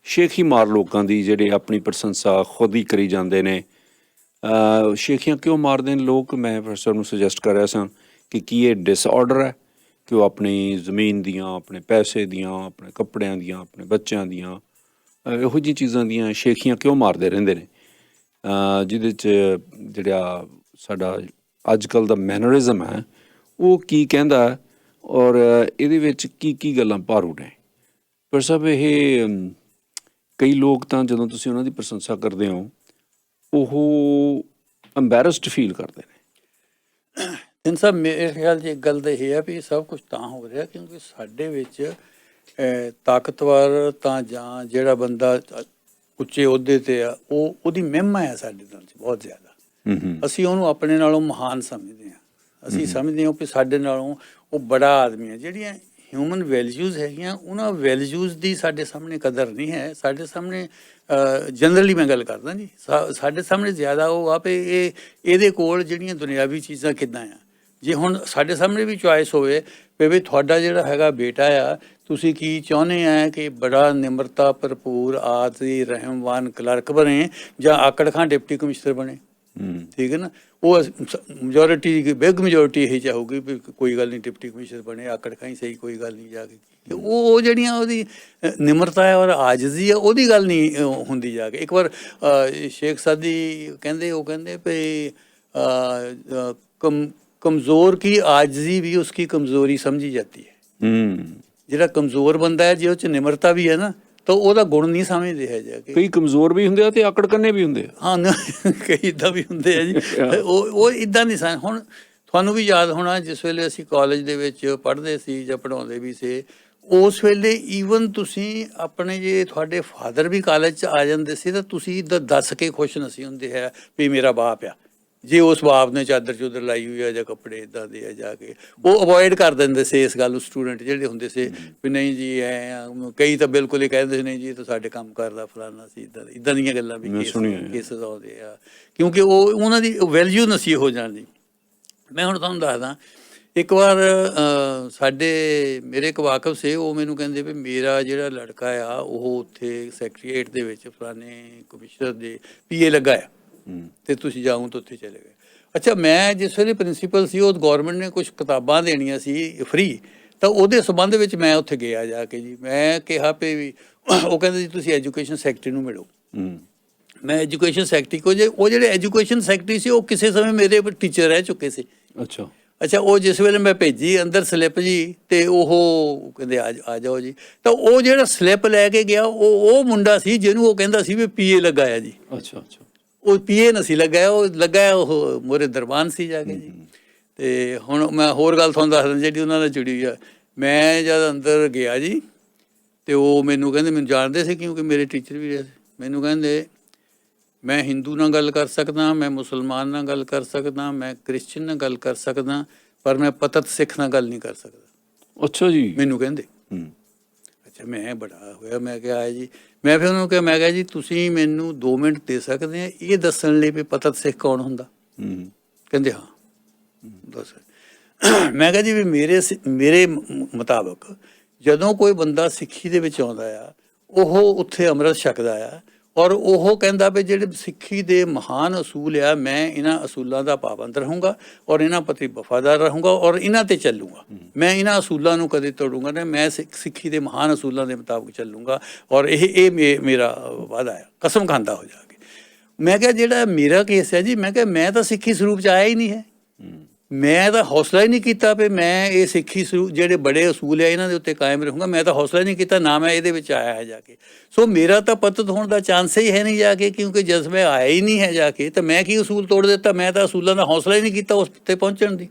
ਸ਼ੇਖੀ ਮਾਰ ਲੋਕਾਂ ਦੀ, ਜਿਹੜੇ ਆਪਣੀ ਪ੍ਰਸ਼ੰਸਾ ਖੁਦ ਹੀ ਕਰੀ ਜਾਂਦੇ ਨੇ। ਸ਼ੇਖੀਆਂ ਕਿਉਂ ਮਾਰਦੇ ਨੇ ਲੋਕ? ਮੈਂ ਪ੍ਰੋਫੈਸਰ ਨੂੰ ਸੁਜੈਸਟ ਕਰ ਰਿਹਾ ਸਾਂ ਕਿ ਕੀ ਇਹ ਡਿਸਆਰਡਰ ਹੈ ਕਿ ਉਹ ਆਪਣੀ ਜ਼ਮੀਨ ਦੀਆਂ, ਆਪਣੇ ਪੈਸੇ ਦੀਆਂ, ਆਪਣੇ ਕੱਪੜਿਆਂ ਦੀਆਂ, ਆਪਣੇ ਬੱਚਿਆਂ ਦੀਆਂ, ਇਹੋ ਜਿਹੀ ਚੀਜ਼ਾਂ ਦੀਆਂ ਸ਼ੇਖੀਆਂ ਕਿਉਂ ਮਾਰਦੇ ਰਹਿੰਦੇ ਨੇ, ਜਿਹਦੇ 'ਚ ਜਿਹੜਾ ਸਾਡਾ ਅੱਜ ਕੱਲ੍ਹ ਦਾ ਮੈਨਰਿਜ਼ਮ ਹੈ ਉਹ ਕੀ ਕਹਿੰਦਾ, ਔਰ ਇਹਦੇ ਵਿੱਚ ਕੀ ਕੀ ਗੱਲਾਂ ਭਾਰੂ ਨੇ। ਪਰ ਸਭ ਇਹ ਕਈ ਲੋਕ ਤਾਂ ਜਦੋਂ ਤੁਸੀਂ ਉਹਨਾਂ ਦੀ ਪ੍ਰਸ਼ੰਸਾ ਕਰਦੇ ਹੋ ਉਹ ਅੰਬੈਰਸਡ ਫੀਲ ਕਰਦੇ ਨੇ। ਸਿੰਘ ਸਾਹਿਬ ਮੇਰੇ ਖਿਆਲ 'ਚ ਇੱਕ ਗੱਲ ਤਾਂ ਇਹ ਹੈ ਵੀ ਸਭ ਕੁਝ ਤਾਂ ਹੋ ਰਿਹਾ ਕਿਉਂਕਿ ਸਾਡੇ ਵਿੱਚ ਤਾਕਤਵਰ ਤਾਂ ਜਾਂ ਜਿਹੜਾ ਬੰਦਾ ਉੱਚੇ ਅਹੁਦੇ 'ਤੇ ਆ ਉਹਦੀ ਮਹਿਮਾ ਹੈ ਸਾਡੇ ਦਿਲ 'ਚ ਬਹੁਤ ਜ਼ਿਆਦਾ। ਅਸੀਂ ਉਹਨੂੰ ਆਪਣੇ ਨਾਲੋਂ ਮਹਾਨ ਸਮਝਦੇ ਹਾਂ। ਅਸੀਂ ਸਮਝਦੇ ਹਾਂ ਕਿ ਸਾਡੇ ਨਾਲੋਂ ਉਹ ਬੜਾ ਆਦਮੀ ਹੈ। ਜਿਹੜੀਆਂ ਹਿਊਮਨ ਵੈਲਿਊਜ਼ ਹੈਗੀਆਂ ਉਹਨਾਂ ਵੈਲਿਊਜ਼ ਦੀ ਸਾਡੇ ਸਾਹਮਣੇ ਕਦਰ ਨਹੀਂ ਹੈ। ਸਾਡੇ ਸਾਹਮਣੇ ਜਨਰਲੀ ਮੈਂ ਗੱਲ ਕਰਦਾ ਜੀ, ਸਾਡੇ ਸਾਹਮਣੇ ਜ਼ਿਆਦਾ ਉਹ ਆ ਵੀ ਇਹਦੇ ਕੋਲ ਜਿਹੜੀਆਂ ਦੁਨਿਆਵੀ ਚੀਜ਼ਾਂ ਕਿੱਦਾਂ ਆ। ਜੇ ਹੁਣ ਸਾਡੇ ਸਾਹਮਣੇ ਵੀ ਚੁਆਇਸ ਹੋਵੇ ਵੀ ਤੁਹਾਡਾ ਜਿਹੜਾ ਹੈਗਾ ਬੇਟਾ ਆ, ਤੁਸੀਂ ਕੀ ਚਾਹੁੰਦੇ ਆ ਕਿ ਬੜਾ ਨਿਮਰਤਾ ਭਰਪੂਰ ਆਦਮੀ ਰਹਿਮਵਾਨ ਕਲਰਕ ਬਣੇ ਜਾਂ ਆਕੜ ਖਾਂ ਡਿਪਟੀ ਕਮਿਸ਼ਨਰ ਬਣੇ, ਠੀਕ ਹੈ ਨਾ। ਉਹ ਮੈਜੋਰਿਟੀ ਬਿਗ ਮੈਜੋਰਿਟੀ ਇਹੀ ਚਾਹੂਗੀ ਵੀ ਕੋਈ ਗੱਲ ਨਹੀਂ ਡਿਪਟੀ ਕਮਿਸ਼ਨਰ ਬਣੇ, ਆਕੜ ਖਾਂ ਹੀ ਸਹੀ, ਕੋਈ ਗੱਲ ਨਹੀਂ ਜਾ ਕੇ। ਉਹ ਜਿਹੜੀਆਂ ਉਹਦੀ ਨਿਮਰਤਾ ਹੈ ਔਰ ਆਜਜ਼ੀ ਹੈ ਉਹਦੀ ਗੱਲ ਨਹੀਂ ਹੁੰਦੀ ਜਾ ਕੇ। ਇੱਕ ਵਾਰ ਸ਼ੇਖ ਸਾਦੀ ਕਹਿੰਦੇ ਵੀ कमज़ोर की आजिज़ी भी उसकी कमज़ोरी समझी जाती है। ਜਿਹੜਾ ਕਮਜ਼ੋਰ ਬੰਦਾ ਹੈ ਜੇ ਉਹ 'ਚ ਨਿਮਰਤਾ ਵੀ ਹੈ ਨਾ ਤਾਂ ਉਹਦਾ ਗੁਣ ਨਹੀਂ ਸਮਝਦੇ ਹੈ ਜਾ ਕੇ। ਕਈ ਕਮਜ਼ੋਰ ਵੀ ਹੁੰਦੇ ਆ ਤੇ ਆਕੜ ਕੰਨੇ ਵੀ ਹੁੰਦੇ ਆ। ਹਾਂ ਕਈ ਇੱਦਾਂ ਵੀ ਹੁੰਦੇ ਆ ਜੀ। ਉਹ ਇੱਦਾਂ ਨਹੀਂ ਸਨ। ਹੁਣ ਤੁਹਾਨੂੰ ਵੀ ਯਾਦ ਹੋਣਾ ਜਿਸ ਵੇਲੇ ਅਸੀਂ ਕਾਲਜ ਦੇ ਵਿੱਚ ਪੜ੍ਹਦੇ ਸੀ ਜਾਂ ਪੜ੍ਹਾਉਂਦੇ ਵੀ ਸੀ, ਉਸ ਵੇਲੇ ਈਵਨ ਤੁਸੀਂ ਆਪਣੇ ਜੇ ਤੁਹਾਡੇ ਫਾਦਰ ਵੀ ਕਾਲਜ 'ਚ ਆ ਜਾਂਦੇ ਸੀ ਤਾਂ ਤੁਸੀਂ ਇੱਦਾਂ ਦੱਸ ਕੇ ਖੁਸ਼ ਨਹੀਂ ਹੁੰਦੇ ਹੈ ਵੀ ਮੇਰਾ ਬਾਪ ਆ। ਜੇ ਉਸ ਬਾਪ ਨੇ ਚਾਦਰ ਚੂਦਰ ਲਾਈ ਹੋਈ ਆ ਜਾਂ ਕੱਪੜੇ ਇੱਦਾਂ ਦੇ ਆ ਜਾ ਕੇ ਉਹ ਅਵੋਇਡ ਕਰ ਦਿੰਦੇ ਸੀ ਇਸ ਗੱਲ ਨੂੰ। ਸਟੂਡੈਂਟ ਜਿਹੜੇ ਹੁੰਦੇ ਸੀ ਵੀ ਨਹੀਂ ਜੀ ਐ, ਕਈ ਤਾਂ ਬਿਲਕੁਲ ਹੀ ਕਹਿੰਦੇ ਸੀ ਨਹੀਂ ਜੀ ਤਾਂ ਸਾਡੇ ਕੰਮ ਕਰਦਾ ਫਲਾਨਾ ਸੀ, ਇੱਦਾਂ ਦੀਆਂ ਗੱਲਾਂ ਵੀ ਕੇਸਿਸ ਆਉਂਦੇ ਆ ਕਿਉਂਕਿ ਉਹਨਾਂ ਦੀ ਵੈਲਿਊ ਨਸੀ ਹੋ ਜਾਂਦੀ। ਮੈਂ ਹੁਣ ਤੁਹਾਨੂੰ ਦੱਸਦਾ, ਇੱਕ ਵਾਰ ਮੇਰੇ ਇੱਕ ਵਾਕਫ ਸੀ, ਉਹ ਮੈਨੂੰ ਕਹਿੰਦੇ ਵੀ ਮੇਰਾ ਜਿਹੜਾ ਲੜਕਾ ਆ ਉਹ ਉੱਥੇ ਸੈਕਟਰੀਏਟ ਦੇ ਵਿੱਚ ਫਲਾਣੇ ਕਮਿਸ਼ਨਰ ਦੇ PA ਲੱਗਾ ਆ ਤੇ ਤੁਸੀਂ ਜਾਊਂ ਤਾਂ ਉੱਥੇ ਚਲੇ ਗਏ। ਅੱਛਾ, ਮੈਂ ਜਿਸ ਵੇਲੇ ਪ੍ਰਿੰਸੀਪਲ ਸੀ ਉਹ ਗੌਰਮੈਂਟ ਨੇ ਕੁਝ ਕਿਤਾਬਾਂ ਦੇਣੀਆਂ ਸੀ ਫ੍ਰੀ, ਤਾਂ ਉਹਦੇ ਸੰਬੰਧ ਵਿੱਚ ਮੈਂ ਉੱਥੇ ਗਿਆ ਜਾ ਕੇ ਜੀ। ਮੈਂ ਕਿਹਾ ਵੀ ਉਹ ਕਹਿੰਦੇ ਜੀ ਤੁਸੀਂ ਐਜੂਕੇਸ਼ਨ ਸੈਕਟਰੀ ਨੂੰ ਮਿਲੋ। ਮੈਂ ਐਜੂਕੇਸ਼ਨ ਸੈਕਟਰੀ ਕੋ ਉਹ ਜਿਹੜੇ ਐਜੂਕੇਸ਼ਨ ਸੈਕਟਰੀ ਸੀ ਉਹ ਕਿਸੇ ਸਮੇਂ ਮੇਰੇ ਟੀਚਰ ਰਹਿ ਚੁੱਕੇ ਸੀ। ਅੱਛਾ, ਉਹ ਜਿਸ ਵੇਲੇ ਮੈਂ ਭੇਜੀ ਅੰਦਰ ਸਲਿੱਪ ਜੀ ਤੇ ਉਹ ਕਹਿੰਦੇ ਆ ਜਾਓ ਜੀ, ਤਾਂ ਉਹ ਜਿਹੜਾ ਸਲਿੱਪ ਲੈ ਕੇ ਗਿਆ ਉਹ ਮੁੰਡਾ ਸੀ ਜਿਹਨੂੰ ਉਹ ਕਹਿੰਦਾ ਸੀ ਵੀ PA ਲਗਾਇਆ ਜੀ। ਅੱਛਾ, ਉਹ PA ਨਹੀਂ ਸੀ ਲਗਾਇਆ, ਉਹ ਲਗਾਇਆ ਉਹ ਮੋਰੇ ਦਰਬਾਨ ਸੀ ਜਾ ਕੇ ਜੀ। ਤੇ ਹੁਣ ਮੈਂ ਹੋਰ ਗੱਲ ਤੁਹਾਨੂੰ ਦੱਸਦਾ ਜਿਹੜੀ ਉਹਨਾਂ ਨਾਲ ਜੁੜੀ ਹੋਈ ਆ। ਮੈਂ ਜਦ ਅੰਦਰ ਗਿਆ ਜੀ ਤੇ ਉਹ ਮੈਨੂੰ ਕਹਿੰਦੇ, ਮੈਨੂੰ ਜਾਣਦੇ ਸੀ ਕਿਉਂਕਿ ਮੇਰੇ ਟੀਚਰ ਵੀ ਰਹੇ ਸੀ, ਮੈਨੂੰ ਕਹਿੰਦੇ ਮੈਂ ਹਿੰਦੂ ਨਾਲ ਗੱਲ ਕਰ ਸਕਦਾ, ਮੈਂ ਮੁਸਲਮਾਨ ਨਾਲ ਗੱਲ ਕਰ ਸਕਦਾ, ਮੈਂ ਕ੍ਰਿਸਚਨ ਨਾਲ ਗੱਲ ਕਰ ਸਕਦਾ, ਪਰ ਮੈਂ ਪਤਤ ਸਿੱਖ ਨਾਲ ਗੱਲ ਨਹੀਂ ਕਰ ਸਕਦਾ। ਅੱਛਾ ਜੀ, ਮੈਨੂੰ ਕਹਿੰਦੇ। ਅੱਛਾ, ਮੈਂ ਬੜਾ ਹੋਇਆ, ਮੈਂ ਕਿਹਾ ਜੀ ਮੈਂ ਫਿਰ ਉਹਨੂੰ ਕਿਹਾ, ਮੈਂ ਕਿਹਾ ਜੀ ਤੁਸੀਂ ਮੈਨੂੰ 2 ਮਿੰਟ ਦੇ ਸਕਦੇ ਆ ਇਹ ਦੱਸਣ ਲਈ ਵੀ ਪਤਤ ਸਿੱਖ ਕੌਣ ਹੁੰਦਾ? ਕਹਿੰਦੇ ਹਾਂ ਦੱਸ। ਮੈਂ ਕਿਹਾ ਜੀ ਵੀ ਮੇਰੇ ਮੁਤਾਬਕ ਜਦੋਂ ਕੋਈ ਬੰਦਾ ਸਿੱਖੀ ਦੇ ਵਿੱਚ ਆਉਂਦਾ ਆ, ਉਹ ਉੱਥੇ ਅੰਮ੍ਰਿਤ ਛਕਦਾ ਆ, ਔਰ ਉਹ ਕਹਿੰਦਾ ਵੀ ਜਿਹੜੇ ਸਿੱਖੀ ਦੇ ਮਹਾਨ ਅਸੂਲ ਆ, ਮੈਂ ਇਹਨਾਂ ਅਸੂਲਾਂ ਦਾ ਪਾਬੰਦ ਰਹੂੰਗਾ ਔਰ ਇਹਨਾਂ ਪ੍ਰਤੀ ਵਫਾਦਾਰ ਰਹੂੰਗਾ ਔਰ ਇਹਨਾਂ ਤੇ ਚੱਲੂੰਗਾ, ਮੈਂ ਇਹਨਾਂ ਅਸੂਲਾਂ ਨੂੰ ਕਦੇ ਤੋੜੂੰਗਾ ਨਾ, ਮੈਂ ਸਿੱਖੀ ਦੇ ਮਹਾਨ ਅਸੂਲਾਂ ਦੇ ਮੁਤਾਬਕ ਚੱਲੂੰਗਾ ਔਰ ਇਹ ਮੇਰਾ ਵਾਅਦਾ ਹੈ, ਕਸਮ ਖਾਂਦਾ ਹੋ ਜਾ ਕੇ। ਮੈਂ ਕਿਹਾ ਜਿਹੜਾ ਮੇਰਾ ਕੇਸ ਹੈ ਜੀ, ਮੈਂ ਕਿਹਾ ਮੈਂ ਤਾਂ ਸਿੱਖੀ ਸਰੂਪ 'ਚ ਆਇਆ ਹੀ ਨਹੀਂ ਹੈ, ਮੈਂ ਤਾਂ ਹੌਸਲਾ ਹੀ ਨਹੀਂ ਕੀਤਾ ਵੀ ਮੈਂ ਇਹ ਸਿੱਖੀ ਸਰੂਪ ਜਿਹੜੇ ਬੜੇ ਅਸੂਲ ਆ ਇਹਨਾਂ ਦੇ ਉੱਤੇ ਕਾਇਮ ਰਹੂੰਗਾ, ਮੈਂ ਤਾਂ ਹੌਸਲਾ ਨਹੀਂ ਕੀਤਾ, ਨਾ ਮੈਂ ਇਹਦੇ ਵਿੱਚ ਆਇਆ ਹੈ ਜਾ ਕੇ। ਸੋ ਮੇਰਾ ਤਾਂ ਪਤਤ ਹੋਣ ਦਾ ਚਾਂਸ ਹੀ ਹੈ ਨਹੀਂ ਜਾ ਕੇ, ਕਿਉਂਕਿ ਜਦ ਮੈਂ ਆਇਆ ਹੀ ਨਹੀਂ ਹੈ ਜਾ ਕੇ ਤਾਂ ਮੈਂ ਕੀ ਅਸੂਲ ਤੋੜ ਦਿੱਤਾ? ਮੈਂ ਤਾਂ ਅਸੂਲਾਂ ਦਾ ਹੌਸਲਾ ਹੀ ਨਹੀਂ ਕੀਤਾ ਉਸ ਤੇ ਪਹੁੰਚਣ ਦੀ।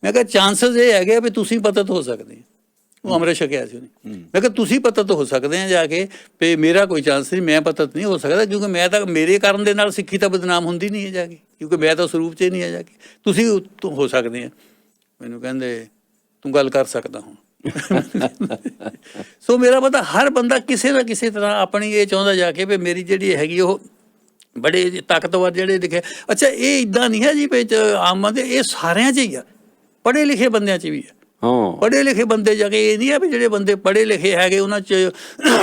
ਮੈਂ ਕਿਹਾ ਚਾਂਸਸ ਇਹ ਹੈਗੇ ਵੀ ਤੁਸੀਂ ਪਤਤ ਹੋ ਸਕਦੇ, ਉਹ ਅੰਮ੍ਰਿਤ ਛਕਿਆ ਸੀ ਉਹਨੇ। ਮੈਂ ਕਿਹਾ ਤੁਸੀਂ ਪਤਤ ਹੋ ਸਕਦੇ ਆ ਜਾ ਕੇ, ਵੀ ਮੇਰਾ ਕੋਈ ਚਾਂਸ ਨਹੀਂ, ਮੈਂ ਪਤਤ ਨਹੀਂ ਹੋ ਸਕਦਾ, ਕਿਉਂਕਿ ਮੈਂ ਤਾਂ ਮੇਰੇ ਕਾਰਨ ਦੇ ਨਾਲ ਸਿੱਖੀ ਤਾਂ ਬਦਨਾਮ ਹੁੰਦੀ ਨਹੀਂ ਹੈ ਜਾ ਕੇ, ਕਿਉਂਕਿ ਮੈਂ ਤਾਂ ਸਰੂਪ 'ਚ ਨਹੀਂ ਹੈ ਜਾ ਕੇ, ਤੁਸੀਂ ਹੋ ਸਕਦੇ ਆ। ਮੈਨੂੰ ਕਹਿੰਦੇ ਤੂੰ ਗੱਲ ਕਰ ਸਕਦਾ ਹੁਣ। ਸੋ ਮੇਰਾ ਪਤਾ ਹਰ ਬੰਦਾ ਕਿਸੇ ਨਾ ਕਿਸੇ ਤਰ੍ਹਾਂ ਆਪਣੀ ਇਹ ਚਾਹੁੰਦਾ ਜਾ ਕੇ ਵੀ ਮੇਰੀ ਜਿਹੜੀ ਹੈਗੀ ਉਹ ਬੜੇ ਤਾਕਤਵਰ ਜਿਹੜੇ ਦਿਖੇ। ਅੱਛਾ ਇਹ ਇੱਦਾਂ ਨਹੀਂ ਹੈ ਜੀ ਵੀ ਆਮ ਬੰਦੇ, ਇਹ ਸਾਰਿਆਂ 'ਚ ਹੀ ਆ, ਪੜ੍ਹੇ ਲਿਖੇ ਬੰਦਿਆਂ 'ਚ ਵੀ ਆ। ਪੜ੍ਹੇ ਲਿਖੇ ਬੰਦੇ ਜਾ ਕੇ ਇਹ ਨਹੀਂ ਆ ਵੀ ਜਿਹੜੇ ਬੰਦੇ ਪੜ੍ਹੇ ਲਿਖੇ ਹੈਗੇ ਉਹਨਾਂ 'ਚ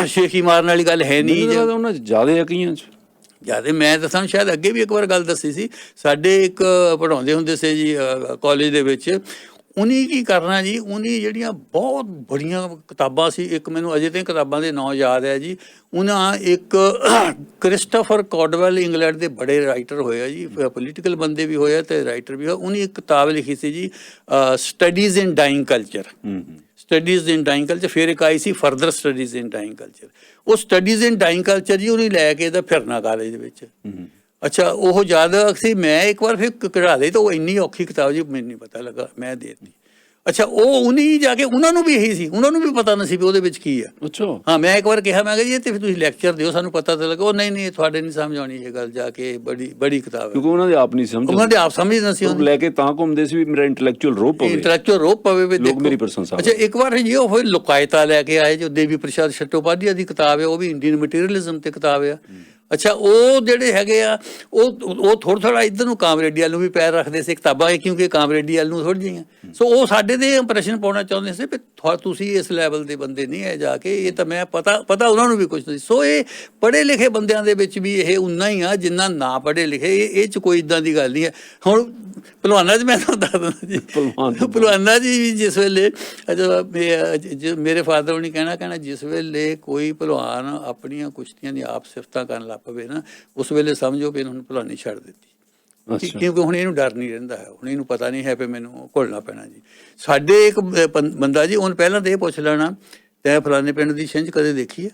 ਸ਼ੇਖੀ ਮਾਰਨ ਵਾਲੀ ਗੱਲ ਹੈ ਨਹੀਂ, ਉਹਨਾਂ 'ਚ ਜ਼ਿਆਦਾ ਆ ਕਈਆਂ 'ਚ ਜ਼ਿਆਦਾ। ਮੈਂ ਤਾਂ ਤੁਹਾਨੂੰ ਸ਼ਾਇਦ ਅੱਗੇ ਵੀ ਇੱਕ ਵਾਰ ਗੱਲ ਦੱਸੀ ਸੀ, ਸਾਡੇ ਇੱਕ ਪੜ੍ਹਾਉਂਦੇ ਹੁੰਦੇ ਸੀ ਜੀ ਕਾਲਜ ਦੇ ਵਿੱਚ, ਉਹਨੇ ਕੀ ਕਰਨਾ ਜੀ, ਉਹਨੇ ਜਿਹੜੀਆਂ ਬਹੁਤ ਬੜੀਆਂ ਕਿਤਾਬਾਂ ਸੀ, ਇੱਕ ਮੈਨੂੰ ਅਜੇ ਤੱਕ ਕਿਤਾਬਾਂ ਦੇ ਨਾਂ ਯਾਦ ਹੈ ਜੀ, ਉਹਨਾਂ ਇੱਕ ਕ੍ਰਿਸਟੋਫਰ ਕੌਡਵੈਲ ਇੰਗਲੈਂਡ ਦੇ ਬੜੇ ਰਾਈਟਰ ਹੋਏ ਆ ਜੀ, ਪੋਲੀਟੀਕਲ ਬੰਦੇ ਵੀ ਹੋਏ ਅਤੇ ਰਾਈਟਰ ਵੀ ਹੋਏ, ਉਹਨੇ ਇੱਕ ਕਿਤਾਬ ਲਿਖੀ ਸੀ ਜੀ ਸਟੱਡੀਜ਼ ਇਨ ਡਾਇੰਗ ਕਲਚਰ, ਸਟੱਡੀਜ਼ ਇਨ ਡਾਇੰਗ ਕਲਚਰ। ਫਿਰ ਇੱਕ ਆਈ ਸੀ ਫਰਦਰ ਸਟੱਡੀਜ਼ ਇਨ ਡਾਇੰਗ ਕਲਚਰ। ਉਹ ਸਟੱਡੀਜ਼ ਇਨ ਡਾਇੰਗ ਕਲਚਰ ਜੀ ਉਹਨੇ ਲੈ ਕੇ ਇਹਦਾ ਫਿਰਨਾ ਕਾਲਜ ਦੇ ਵਿੱਚ। ਅੱਛਾ ਉਹ ਜ਼ਿਆਦਾ ਸੀ, ਮੈਂ ਇੱਕ ਵਾਰ ਫਿਰ ਕਢਾ ਲਈ ਤਾਂ ਉਹ ਇੰਨੀ ਔਖੀ ਕਿਤਾਬ ਜੀ, ਮੈਨੂੰ ਨਹੀਂ ਪਤਾ ਲੱਗਾ, ਮੈਂ ਦੇ ਦਿੱਤੀ। ਅੱਛਾ ਉਹ ਉਹਨੇ ਜਾ ਕੇ, ਉਹਨਾਂ ਨੂੰ ਵੀ ਇਹੀ ਸੀ, ਉਹਨਾਂ ਨੂੰ ਵੀ ਪਤਾ ਨਹੀਂ ਸੀ ਵੀ ਉਹਦੇ ਵਿੱਚ ਕੀ ਆ। ਅੱਛਾ ਹਾਂ ਮੈਂ ਇੱਕ ਵਾਰ ਕਿਹਾ, ਮੈਂ ਕਿਹਾ ਜੀ ਇਹ ਤੇ ਫਿਰ ਤੁਸੀਂ ਲੈਕਚਰ ਦਿਓ, ਸਾਨੂੰ ਪਤਾ ਤਾਂ ਲੱਗਾ। ਉਹ ਨਹੀਂ ਤੁਹਾਡੇ ਨਹੀਂ ਸਮਝ ਆਉਣੀ ਇਹ ਗੱਲ, ਜਾ ਕੇ ਬੜੀ ਕਿਤਾਬ ਹੈ, ਕਿਉਂਕਿ ਉਹਨਾਂ ਦੇ ਆਪ ਨਹੀਂ ਸਮਝ, ਉਹਨਾਂ ਦੇ ਆਪ ਸਮਝਦੇ ਸੀ, ਲੈ ਕੇ ਤਾਂ ਘੁੰਮਦੇ ਸੀ ਵੀ ਮੇਰਾ ਇੰਟੈਲੈਕਚੁਅਲ ਰੋਪ ਪਵੇ ਵੀ ਲੋਕ ਮੇਰੀ ਪ੍ਰਸ਼ੰਸਾ। ਅੱਛਾ ਇੱਕ ਵਾਰ ਜੀ ਉਹ ਹੋਏ ਲੁਕਾਇਤਾ ਲੈ ਕੇ ਆਏ, ਜੋ ਦੇਵੀ ਪ੍ਰਸਾਦ ਛੱਟੋਪਾਧਿਆਏ ਦੀ ਕਿਤਾਬ ਹੈ, ਉਹ ਵੀ ਇੰਡੀਅਨ ਮਟੀਰੀਅਲਿਜ਼ਮ ਤੇ ਕਿਤਾਬ ਆ। ਅੱਛਾ ਉਹ ਜਿਹੜੇ ਹੈਗੇ ਆ ਉਹ ਥੋੜ੍ਹਾ ਇੱਧਰ ਨੂੰ ਕਾਮਰੇਡੀ ਵੱਲ ਨੂੰ ਵੀ ਪੈਰ ਰੱਖਦੇ ਸੀ ਕਿਤਾਬਾਂ, ਕਿਉਂਕਿ ਕਾਮਰੇਡੀ ਵੱਲ ਨੂੰ ਥੋੜ੍ਹੀ ਜਿਹੀਆਂ। ਸੋ ਉਹ ਸਾਡੇ ਦੇ ਇੰਪਰੈਸ਼ਨ ਪਾਉਣਾ ਚਾਹੁੰਦੇ ਸੀ ਵੀ ਤੁਸੀਂ ਇਸ ਲੈਵਲ ਦੇ ਬੰਦੇ ਨਹੀਂ ਹੈ ਜਾ ਕੇ, ਇਹ ਤਾਂ ਮੈਂ ਪਤਾ ਉਹਨਾਂ ਨੂੰ ਵੀ ਕੁਛ ਨਹੀਂ। ਸੋ ਇਹ ਪੜ੍ਹੇ ਲਿਖੇ ਬੰਦਿਆਂ ਦੇ ਵਿੱਚ ਵੀ ਇਹ ਉਨਾ ਹੀ ਆ ਜਿੰਨਾ ਨਾ ਪੜ੍ਹੇ ਲਿਖੇ, ਇਹ 'ਚ ਕੋਈ ਇੱਦਾਂ ਦੀ ਗੱਲ ਨਹੀਂ ਹੈ। ਹੁਣ ਭਲਵਾਨਾਂ 'ਚ ਮੈਂ ਤੁਹਾਨੂੰ ਦੱਸ ਦਿੰਦਾ ਜੀ, ਭਲਵਾਨਾਂ ਜੀ ਵੀ ਜਿਸ ਵੇਲੇ ਮੇਰੇ ਫਾਦਰ ਹੋਣੀ ਕਹਿਣਾ ਜਿਸ ਵੇਲੇ ਕੋਈ ਭਲਵਾਨ ਆਪਣੀਆਂ ਕੁਸ਼ਤੀਆਂ ਦੀ ਆਪ ਸਿਫਤਾਂ ਕਰਨ ਲੱਗ ਪਵੇ ਨਾ, ਉਸ ਵੇਲੇ ਸਮਝੋ ਵੀ ਇਹਨੂੰ ਭਲਵਾਨੀ ਛੱਡ ਦਿੱਤੀ, ਕਿਉਂਕਿ ਹੁਣ ਇਹਨੂੰ ਡਰ ਨਹੀਂ ਰਹਿੰਦਾ ਹੈ, ਹੁਣ ਇਹਨੂੰ ਪਤਾ ਨਹੀਂ ਹੈ ਵੀ ਮੈਨੂੰ ਘੁਲਣਾ ਪੈਣਾ ਜੀ। ਸਾਡੇ ਇੱਕ ਬੰਦਾ ਜੀ, ਉਹਨੇ ਪਹਿਲਾਂ ਤਾਂ ਇਹ ਪੁੱਛ ਲੈਣਾ ਤੈਂ ਫਲਾਣੇ ਪਿੰਡ ਦੀ ਛਿੰਝ ਕਦੇ ਦੇਖੀ ਹੈ?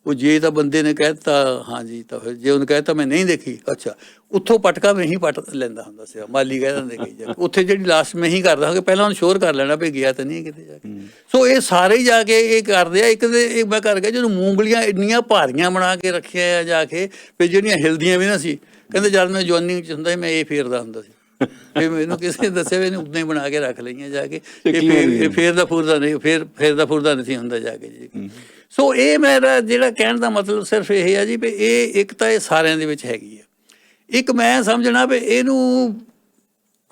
ਉਹ ਜੇ ਤਾਂ ਬੰਦੇ ਨੇ ਕਹਿ ਦਿੱਤਾ ਹਾਂ ਜੀ, ਤਾਂ ਫਿਰ ਜੇ ਉਹਨੇ ਕਹਿ ਦਿੱਤਾ ਮੈਂ ਨਹੀਂ ਦੇਖੀ, ਅੱਛਾ ਉੱਥੋਂ ਪਟਕਾ ਮੈਂ ਹੀ ਪਟ ਲੈਂਦਾ ਹੁੰਦਾ ਸੀ, ਮਾਲੀ ਕਹਿ ਦਿੰਦੇ ਕਈ ਜਾ ਕੇ, ਉੱਥੇ ਜਿਹੜੀ ਲਾਸਟ ਮੈਂ ਹੀ ਕਰਦਾ ਕਿ ਪਹਿਲਾਂ ਉਹਨੂੰ ਸ਼ੋਰ ਕਰ ਲੈਣਾ ਵੀ ਗਿਆ ਤਾਂ ਨਹੀਂ ਕਿਤੇ ਜਾ ਕੇ। ਸੋ ਇਹ ਸਾਰੇ ਜਾ ਕੇ ਇਹ ਕਰਦੇ ਆ। ਇੱਕ ਦੇ ਮੈਂ ਕਰ ਗਿਆ ਜਦੋਂ ਮੂੰਗਲੀਆਂ ਇੰਨੀਆਂ ਭਾਰੀਆਂ ਬਣਾ ਕੇ ਰੱਖਿਆ ਆ ਜਾ ਕੇ ਵੀ ਜਿਹੜੀਆਂ ਹਿਲਦੀਆਂ ਵੀ ਨਾ ਸੀ, ਕਹਿੰਦੇ ਜਦ ਮੈਂ ਜਵਾਨੀ 'ਚ ਹੁੰਦਾ ਸੀ ਮੈਂ ਇਹ ਫੇਰਦਾ ਹੁੰਦਾ ਸੀ, ਫਿਰ ਮੈਨੂੰ ਕਿਸੇ ਨੇ ਦੱਸਿਆ ਵੀ ਇਹਨੇ ਉੱਦਾਂ ਹੀ ਬਣਾ ਕੇ ਰੱਖ ਲਈਆਂ ਜਾ ਕੇ, ਇਹ ਫੇਰਦਾ ਫੁਰਦਾ ਨਹੀਂ ਹੁੰਦਾ ਜਾ ਕੇ ਜੀ। ਸੋ ਇਹ ਮੇਰਾ ਜਿਹੜਾ ਕਹਿਣ ਦਾ ਮਤਲਬ ਸਿਰਫ ਇਹ ਆ ਜੀ ਵੀ ਇਹ ਇੱਕ ਤਾਂ ਇਹ ਸਾਰਿਆਂ ਦੇ ਵਿੱਚ ਹੈਗੀ ਆ, ਇੱਕ ਮੈਂ ਸਮਝਣਾ ਵੀ ਇਹਨੂੰ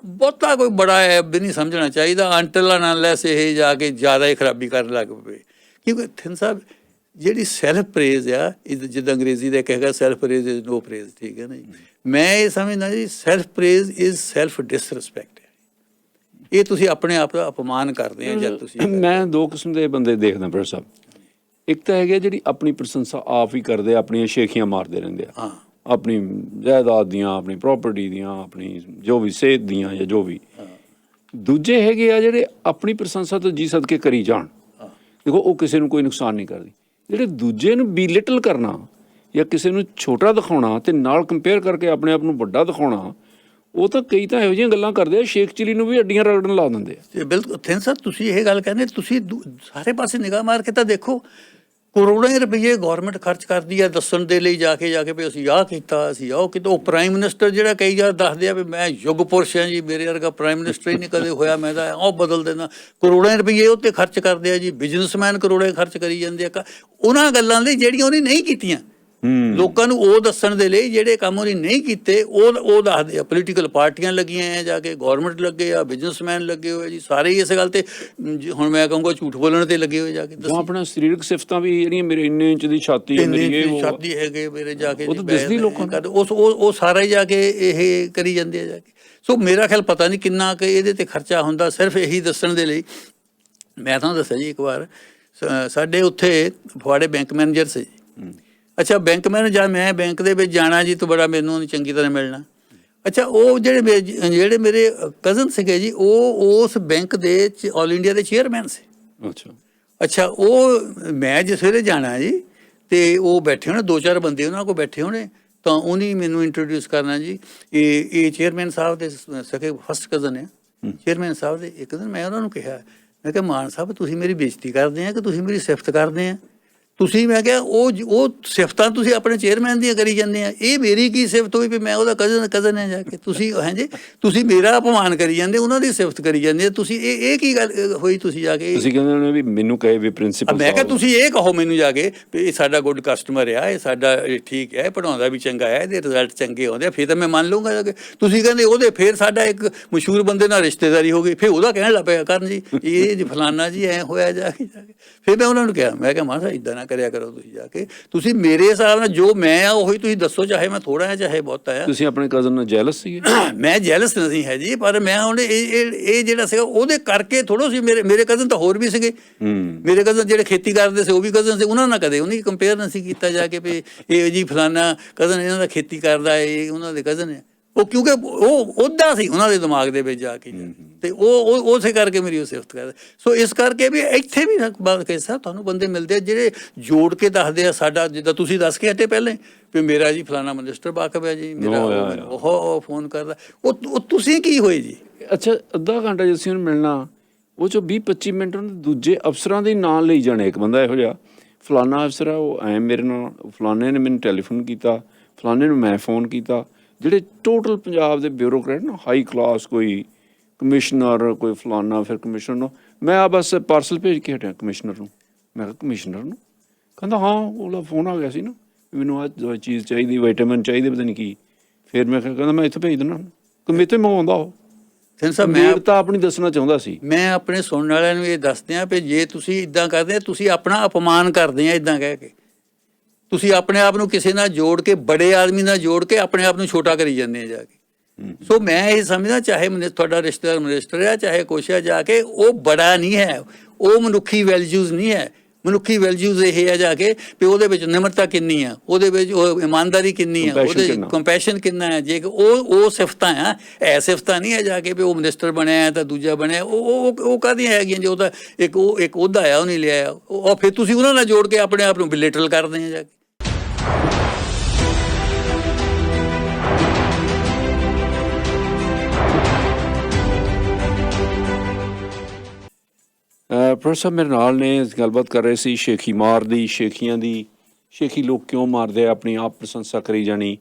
ਬਹੁਤਾ ਕੋਈ ਬੜਾ ਐਬ ਵੀ ਨਹੀਂ ਸਮਝਣਾ ਚਾਹੀਦਾ, ਅੰਟਿਲ ਐਂਡ ਅਨਲੈਸ ਇਹ ਜਾ ਕੇ ਜ਼ਿਆਦਾ ਹੀ ਖਰਾਬੀ ਕਰਨ ਲੱਗ ਪਵੇ। ਕਿਉਂਕਿ ਥਿੰਨ ਸਾਹਿਬ ਜਿਹੜੀ ਸੈਲਫ ਪ੍ਰੇਜ਼ ਆ, ਜਿੱਦਾਂ ਅੰਗਰੇਜ਼ੀ ਦਾ ਕਹੇਗਾ self praise is no praise, ਠੀਕ ਹੈ ਨਾ ਜੀ। ਮੈਂ ਇਹ ਸਮਝਦਾ ਜੀ self praise is self disrespect ਹੈ, ਇਹ ਤੁਸੀਂ ਆਪਣੇ ਆਪ ਦਾ ਅਪਮਾਨ ਕਰਦੇ ਆ ਜਦ ਤੁਸੀਂ। ਮੈਂ ਦੋ ਕਿਸਮ ਦੇ ਬੰਦੇ ਦੇਖਦਾ ਪਰ ਸਾਹਿਬ, ਇੱਕ ਤਾਂ ਹੈਗੇ ਜਿਹੜੀ ਆਪਣੀ ਪ੍ਰਸ਼ੰਸਾ ਆਪ ਹੀ ਕਰਦੇ, ਆਪਣੀਆਂ ਸ਼ੇਖੀਆਂ ਮਾਰਦੇ ਰਹਿੰਦੇ ਆ, ਆਪਣੀ ਜਾਇਦਾਦ ਦੀਆਂ, ਆਪਣੀ ਪ੍ਰੋਪਰਟੀ ਦੀਆਂ, ਆਪਣੀ ਜੋ ਵੀ ਸਿਹਤ ਦੀਆਂ ਜਾਂ ਜੋ ਵੀ। ਦੂਜੇ ਹੈਗੇ ਆ ਜਿਹੜੇ ਆਪਣੀ ਪ੍ਰਸ਼ੰਸਾ ਤੋਂ ਜੀ ਸਦਕੇ ਕਰੀ ਜਾਣ, ਦੇਖੋ ਉਹ ਕਿਸੇ ਨੂੰ ਕੋਈ ਨੁਕਸਾਨ ਨਹੀਂ ਕਰਦੀ। ਜਿਹੜੇ ਦੂਜੇ ਨੂੰ ਬੀਲਿਟਲ ਕਰਨਾ ਜਾਂ ਕਿਸੇ ਨੂੰ ਛੋਟਾ ਦਿਖਾਉਣਾ ਤੇ ਨਾਲ ਕੰਪੇਅਰ ਕਰਕੇ ਆਪਣੇ ਆਪ ਨੂੰ ਵੱਡਾ ਦਿਖਾਉਣਾ, ਉਹ ਤਾਂ ਕਈ ਤਾਂ ਇਹੋ ਜਿਹੀਆਂ ਗੱਲਾਂ ਕਰਦੇ ਆ, ਸ਼ੇਖ ਚਿਲੀ ਨੂੰ ਵੀ ਅੱਡੀਆਂ ਰਗੜਨ ਲਾ ਦਿੰਦੇ ਆ। ਬਿਲਕੁਲ ਥਿੰਨ ਸਰ ਤੁਸੀਂ ਇਹ ਗੱਲ ਕਹਿੰਦੇ, ਤੁਸੀਂ ਸਾਰੇ ਪਾਸੇ ਨਿਗਾਹ ਮਾਰ ਕੇ ਤਾਂ ਦੇਖੋ, ਕਰੋੜਾਂ ਹੀ ਰੁਪਈਏ ਗੌਰਮੈਂਟ ਖਰਚ ਕਰਦੀ ਆ ਦੱਸਣ ਦੇ ਲਈ ਜਾ ਕੇ ਵੀ ਅਸੀਂ ਆਹ ਕੀਤਾ, ਅਸੀਂ ਆਹ ਕੀਤਾ। ਉਹ ਪ੍ਰਾਈਮ ਮਿਨਿਸਟਰ ਜਿਹੜਾ ਕਈ ਵਾਰ ਦੱਸਦੇ ਆ ਵੀ ਮੈਂ ਯੁੱਗ ਪੁਰਸ਼ ਹਾਂ ਜੀ, ਮੇਰੇ ਵਰਗਾ ਪ੍ਰਾਈਮ ਮਿਨਿਸਟਰ ਹੀ ਨਹੀਂ ਕਦੇ ਹੋਇਆ, ਮੈਂ ਤਾਂ ਉਹ ਬਦਲ ਦੇਣਾ। ਕਰੋੜਾਂ ਹੀ ਰੁਪਈਏ ਉੱਤੇ ਖਰਚ ਕਰਦੇ ਆ ਜੀ, ਬਿਜ਼ਨਸਮੈਨ ਕਰੋੜੇ ਖਰਚ ਕਰੀ ਜਾਂਦੇ ਆ ਉਹਨਾਂ ਗੱਲਾਂ ਲਈ ਜਿਹੜੀਆਂ ਉਹਨੇ ਨਹੀਂ ਕੀਤੀਆਂ। ਲੋਕਾਂ ਨੂੰ ਉਹ ਦੱਸਣ ਦੇ ਲਈ ਜਿਹੜੇ ਕੰਮ ਉਹਨੇ ਨਹੀਂ ਕੀਤੇ ਉਹ ਦੱਸਦੇ ਆ। ਪੋਲੀਟੀਕਲ ਪਾਰਟੀਆਂ ਲੱਗੀਆਂ ਆ ਜਾ ਕੇ, ਗੌਰਮੈਂਟ ਲੱਗੇ ਆ, ਬਿਜ਼ਨਸਮੈਨ ਲੱਗੇ ਹੋਏ ਜੀ, ਸਾਰੇ ਹੀ ਇਸ ਗੱਲ ਤੇ ਹੁਣ ਮੈਂ ਕਹੂੰਗਾ ਝੂਠ ਬੋਲਣ ਤੇ ਲੱਗੇ ਹੋਏ ਜਾ ਕੇ। ਆਪਣਾ ਸਰੀਰਕ ਸਿਫਤਾਂ ਵੀ ਜਿਹੜੀਆਂ ਮੇਰੇ ਇੰਨੇ ਇੰਚ ਦੀ ਛਾਤੀ ਹੈ, ਮੇਰੀ ਇਹ ਛਾਤੀ ਹੈਗੇ ਮੇਰੇ ਜਾ ਕੇ, ਉਹ ਤਾਂ ਦਿਸਦੀ ਲੋਕਾਂ ਨੂੰ। ਉਹ ਸਾਰਾ ਹੀ ਜਾ ਕੇ ਇਹ ਕਰੀ ਜਾਂਦੇ ਆ ਜਾ ਕੇ। ਸੋ ਮੇਰਾ ਖਿਆਲ ਪਤਾ ਨਹੀਂ ਕਿੰਨਾ ਕਿ ਇਹਦੇ ਤੇ ਖਰਚਾ ਹੁੰਦਾ ਸਿਰਫ ਇਹੀ ਦੱਸਣ ਦੇ ਲਈ। ਮੈਂ ਤੁਹਾਨੂੰ ਦੱਸਿਆ ਜੀ ਇੱਕ ਵਾਰ ਸਾਡੇ ਉੱਥੇ ਫਗਵਾੜੇ ਬੈਂਕ ਮੈਨੇਜਰ ਸੀ। ਅੱਛਾ, ਬੈਂਕ ਮੈਨੇਜਰ, ਮੈਂ ਬੈਂਕ ਦੇ ਵਿੱਚ ਜਾਣਾ ਜੀ ਤਾਂ ਬੜਾ ਮੈਨੂੰ ਚੰਗੀ ਤਰ੍ਹਾਂ ਮਿਲਣਾ। ਅੱਛਾ, ਉਹ ਜਿਹੜੇ ਮੇਰੇ ਕਜ਼ਨ ਸੀਗੇ ਜੀ, ਉਹ ਉਸ ਬੈਂਕ ਦੇ ਆਲ ਇੰਡੀਆ ਦੇ ਚੇਅਰਮੈਨ ਸੀ। ਅੱਛਾ, ਉਹ ਮੈਂ ਜਿਸ ਵੇਲੇ ਜਾਣਾ ਜੀ ਤੇ ਉਹ ਬੈਠੇ ਹੋਣੇ 2-4 ਬੰਦੇ ਉਹਨਾਂ ਕੋਲ ਬੈਠੇ ਹੋਣੇ, ਤਾਂ ਉਹਨੇ ਮੈਨੂੰ ਇੰਟਰੋਡਿਊਸ ਕਰਨਾ ਜੀ, ਇਹ ਚੇਅਰਮੈਨ ਸਾਹਿਬ ਦੇ ਸਕੇ ਫਸਟ ਕਜ਼ਨ ਹੈ ਚੇਅਰਮੈਨ ਸਾਹਿਬ ਦੇ। ਇੱਕ ਦਿਨ ਮੈਂ ਉਹਨਾਂ ਨੂੰ ਕਿਹਾ, ਮੈਂ ਕਿਹਾ ਮਾਨ ਸਾਹਿਬ ਤੁਸੀਂ ਮੇਰੀ ਬੇਇੱਜ਼ਤੀ ਕਰਦੇ ਆ ਕਿ ਤੁਸੀਂ ਮੇਰੀ ਸਿਫਤ ਕਰਦੇ ਆ? ਤੁਸੀਂ, ਮੈਂ ਕਿਹਾ ਉਹ ਸਿਫਤਾਂ ਤੁਸੀਂ ਆਪਣੇ ਚੇਅਰਮੈਨ ਦੀਆਂ ਕਰੀ ਜਾਂਦੇ ਆ, ਇਹ ਮੇਰੀ ਕੀ ਸਿਫਤ ਹੋਈ ਵੀ ਮੈਂ ਉਹਦਾ ਕਜ਼ਨ ਹੈ ਜਾ ਕੇ? ਤੁਸੀਂ ਹਾਂਜੀ, ਤੁਸੀਂ ਮੇਰਾ ਅਪਮਾਨ ਕਰੀ ਜਾਂਦੇ, ਉਹਨਾਂ ਦੀ ਸਿਫਤ ਕਰੀ ਜਾਂਦੇ, ਤੁਸੀਂ ਇਹ ਕੀ ਗੱਲ ਹੋਈ? ਤੁਸੀਂ ਜਾ ਕੇ ਤੁਸੀਂ ਕਹਿੰਦੇ ਵੀ ਮੈਨੂੰ ਕਹੇ ਵੀ ਪ੍ਰਿੰਸੀਪਲ, ਮੈਂ ਕਿਹਾ ਤੁਸੀਂ ਇਹ ਕਹੋ ਮੈਨੂੰ ਜਾ ਕੇ ਵੀ ਇਹ ਸਾਡਾ ਗੁੱਡ ਕਸਟਮਰ ਆ, ਇਹ ਸਾਡਾ ਠੀਕ ਹੈ, ਪੜ੍ਹਾਉਂਦਾ ਵੀ ਚੰਗਾ ਹੈ, ਇਹਦੇ ਰਿਜ਼ਲਟ ਚੰਗੇ ਆਉਂਦੇ ਆ, ਫਿਰ ਤਾਂ ਮੈਂ ਮੰਨ ਲਊਂਗਾ ਜਾ ਕੇ। ਤੁਸੀਂ ਕਹਿੰਦੇ ਉਹਦੇ ਫਿਰ ਸਾਡਾ ਇੱਕ ਮਸ਼ਹੂਰ ਬੰਦੇ ਨਾਲ ਰਿਸ਼ਤੇਦਾਰੀ ਹੋ ਗਈ, ਫਿਰ ਉਹਦਾ ਕਹਿਣ ਲੱਗ ਪਿਆ ਕਰਨ ਜੀ ਇਹ ਫਲਾਨਾ ਜੀ ਐਂ ਹੋਇਆ ਜਾ ਕੇ। ਫਿਰ ਮੈਂ ਉਹਨਾਂ ਨੂੰ ਕਿਹਾ, ਮੈਂ ਕਿਹਾ ਮਾਂ ਸਾਹਿਬ ਇੱਦਾਂ ਨਾ ਕਰਿਆ ਕਰੋ, ਤੁਸੀਂ ਜਾ ਕੇ ਤੁਸੀਂ ਮੇਰੇ ਹਿਸਾਬ ਨਾਲ ਜੋ ਮੈਂ ਆ ਉਹੀ ਤੁਸੀਂ ਦੱਸੋ, ਚਾਹੇ ਮੈਂ ਥੋੜਾ ਹੈ ਚਾਹੇ ਬਹੁਤਾ ਹੈ। ਤੁਸੀਂ ਆਪਣੇ ਕਜ਼ਨ ਨਾਲ ਜੈਲਸ ਸੀਗੇ? ਮੈਂ ਜੈਲਸ ਨਹੀਂ ਹੈ ਜੀ, ਪਰ ਮੈਂ ਹੁਣ ਇਹ ਜਿਹੜਾ ਸੀਗਾ ਉਹਦੇ ਕਰਕੇ ਥੋੜ੍ਹਾ ਸੀ। ਮੇਰੇ ਕਜ਼ਨ ਤਾਂ ਹੋਰ ਵੀ ਸੀਗੇ, ਮੇਰੇ ਕਜ਼ਨ ਜਿਹੜੇ ਖੇਤੀ ਕਰਦੇ ਸੀ ਉਹ ਵੀ ਕਜ਼ਨ ਸੀ, ਉਹਨਾਂ ਨਾਲ ਕਦੇ ਉਹਨੇ ਕੰਪੇਅਰ ਨਹੀਂ ਸੀ ਕੀਤਾ ਜਾ ਕੇ ਵੀ ਇਹ ਜੀ ਫਲਾਨਾ ਕਜ਼ਨ ਇਹਨਾਂ ਦਾ ਖੇਤੀ ਕਰਦਾ, ਇਹ ਉਹਨਾਂ ਦੇ ਕਜ਼ਨ ਹੈ। ਉਹ ਕਿਉਂਕਿ ਉਹ ਉਹਦਾ ਸੀ ਉਹਨਾਂ ਦੇ ਦਿਮਾਗ ਦੇ ਵਿੱਚ ਜਾ ਕੇ, ਤੇ ਉਹ ਉਸੇ ਕਰਕੇ ਮੇਰੀ ਉਹ ਸਿਫਤ ਕਰਦੇ। ਸੋ ਇਸ ਕਰਕੇ ਵੀ ਇੱਥੇ ਵੀ ਕੇਸ ਸਾਹਿਬ ਤੁਹਾਨੂੰ ਬੰਦੇ ਮਿਲਦੇ ਆ ਜਿਹੜੇ ਜੋੜ ਕੇ ਦੱਸਦੇ ਆ ਸਾਡਾ, ਜਿੱਦਾਂ ਤੁਸੀਂ ਦੱਸ ਕੇ ਹਟੇ ਪਹਿਲੇ ਵੀ ਮੇਰਾ ਜੀ ਫਲਾਣਾ ਮਿਨਿਸਟਰ ਵਾਕਫ ਹੈ ਜੀ, ਮੇਰਾ ਉਹ ਫੋਨ ਕਰਦਾ, ਉਹ ਤੁਸੀਂ ਕੀ ਹੋਏ ਜੀ? ਅੱਛਾ, ਅੱਧਾ ਘੰਟਾ ਜੇ ਅਸੀਂ ਉਹਨੂੰ ਮਿਲਣਾ, ਉਹ 'ਚੋਂ 20-25 ਮਿੰਟ ਉਹਨੇ ਦੂਜੇ ਅਫਸਰਾਂ ਦੇ ਨਾਂ ਲਈ ਜਾਣੇ। ਇੱਕ ਬੰਦਾ ਇਹੋ ਜਿਹਾ ਫਲਾਨਾ ਅਫਸਰ ਆ, ਉਹ ਐਂ ਮੇਰੇ ਨਾਲ, ਫਲਾਣੇ ਨੇ ਮੈਨੂੰ ਟੈਲੀਫੋਨ ਕੀਤਾ, ਫਲਾਣੇ ਨੂੰ ਮੈਂ ਫੋਨ ਕੀਤਾ। ਜਿਹੜੇ ਟੋਟਲ ਪੰਜਾਬ ਦੇ ਬਿਊਰੋਕਰੇਟ ਨਾ, ਹਾਈ ਕਲਾਸ, ਕੋਈ ਕਮਿਸ਼ਨਰ, ਕੋਈ ਫਲਾਨਾ, ਫਿਰ ਕਮਿਸ਼ਨਰ ਨੂੰ ਮੈਂ ਆ ਬਸ ਪਾਰਸਲ ਭੇਜ ਕੇ ਹਟਿਆ ਕਮਿਸ਼ਨਰ ਨੂੰ। ਮੈਂ ਕਿਹਾ ਕਮਿਸ਼ਨਰ ਨੂੰ? ਕਹਿੰਦਾ ਹਾਂ, ਉਹਦਾ ਫੋਨ ਆ ਗਿਆ ਸੀ ਨਾ, ਮੈਨੂੰ ਆਹ ਚੀਜ਼ ਚਾਹੀਦੀ, ਵਿਟਾਮਿਨ ਚਾਹੀਦੇ, ਪਤਾ ਨਹੀਂ ਕੀ। ਫਿਰ ਮੈਂ ਕਹਿੰਦਾ ਮੈਂ ਇੱਥੇ ਭੇਜ ਦਿੰਦਾ, ਕਿ ਮੇਰੇ ਤੋਂ ਮੰਗਵਾਉਂਦਾ ਉਹ। ਮੈਂ ਤਾਂ ਆਪਣੀ ਦੱਸਣਾ ਚਾਹੁੰਦਾ ਸੀ। ਮੈਂ ਆਪਣੇ ਸੁਣਨ ਵਾਲਿਆਂ ਨੂੰ ਇਹ ਦੱਸਦੇ ਹਾਂ ਵੀ ਜੇ ਤੁਸੀਂ ਇੱਦਾਂ ਕਰਦੇ, ਤੁਸੀਂ ਆਪਣਾ ਅਪਮਾਨ ਕਰਦੇ ਆ ਇੱਦਾਂ ਕਹਿ ਕੇ। ਤੁਸੀਂ ਆਪਣੇ ਆਪ ਨੂੰ ਕਿਸੇ ਨਾਲ ਜੋੜ ਕੇ, ਬੜੇ ਆਦਮੀ ਨਾਲ ਜੋੜ ਕੇ ਆਪਣੇ ਆਪ ਨੂੰ ਛੋਟਾ ਕਰੀ ਜਾਂਦੇ ਆ ਜਾ ਕੇ। ਸੋ ਮੈਂ ਇਹ ਸਮਝਦਾ, ਚਾਹੇ ਤੁਹਾਡਾ ਰਿਸ਼ਤੇਦਾਰ ਮਿਨਿਸਟਰ ਹੈ, ਚਾਹੇ ਕੁਛ ਹੈ, ਜਾ ਕੇ ਉਹ ਬੜਾ ਨਹੀਂ ਹੈ, ਉਹ ਮਨੁੱਖੀ ਵੈਲਿਊਜ਼ ਨਹੀਂ ਹੈ। ਮਨੁੱਖੀ ਵੈਲਿਊਜ਼ ਇਹ ਹੈ ਜਾ ਕੇ ਵੀ ਉਹਦੇ ਵਿੱਚ ਨਿਮਰਤਾ ਕਿੰਨੀ ਆ, ਉਹਦੇ ਵਿੱਚ ਉਹ ਇਮਾਨਦਾਰੀ ਕਿੰਨੀ ਆ, ਉਹਦੇ ਕੰਪੈਸ਼ਨ ਕਿੰਨਾ ਹੈ। ਜੇ ਉਹ ਸਿਫਤਾਂ ਆ, ਇਹ ਸਿਫਤਾਂ ਨਹੀਂ ਹੈ ਜਾ ਕੇ ਵੀ ਉਹ ਮਿਨਿਸਟਰ ਬਣਿਆ ਤਾਂ ਦੂਜਾ ਬਣਿਆ, ਉਹ ਕਾਹਦੀਆਂ ਹੈਗੀਆਂ ਜੇ ਉਹਦਾ ਇੱਕ ਅਹੁਦਾ ਆ ਉਹ ਨਹੀਂ ਲਿਆ, ਉਹ ਫਿਰ ਤੁਸੀਂ ਉਹਨਾਂ ਨਾਲ ਜੋੜ ਕੇ ਆਪਣੇ ਆਪ ਨੂੰ ਬਿਲੇਟਲ ਕਰਦੇ ਆ ਜਾ ਕੇ। ਪ੍ਰੋਫੈਸਰ ਮੇਰੇ ਨਾਲ ਨੇ, ਗੱਲਬਾਤ ਕਰ ਰਹੇ ਸੀ ਸ਼ੇਖੀ ਮਾਰ ਦੀ, ਸ਼ੇਖੀਆਂ ਦੀ। ਸ਼ੇਖੀ ਲੋਕ ਕਿਉਂ ਮਾਰਦੇ ਆ? ਆਪਣੀ ਆਪ ਪ੍ਰਸ਼ੰਸਾ ਕਰੀ ਜਾਣੀ,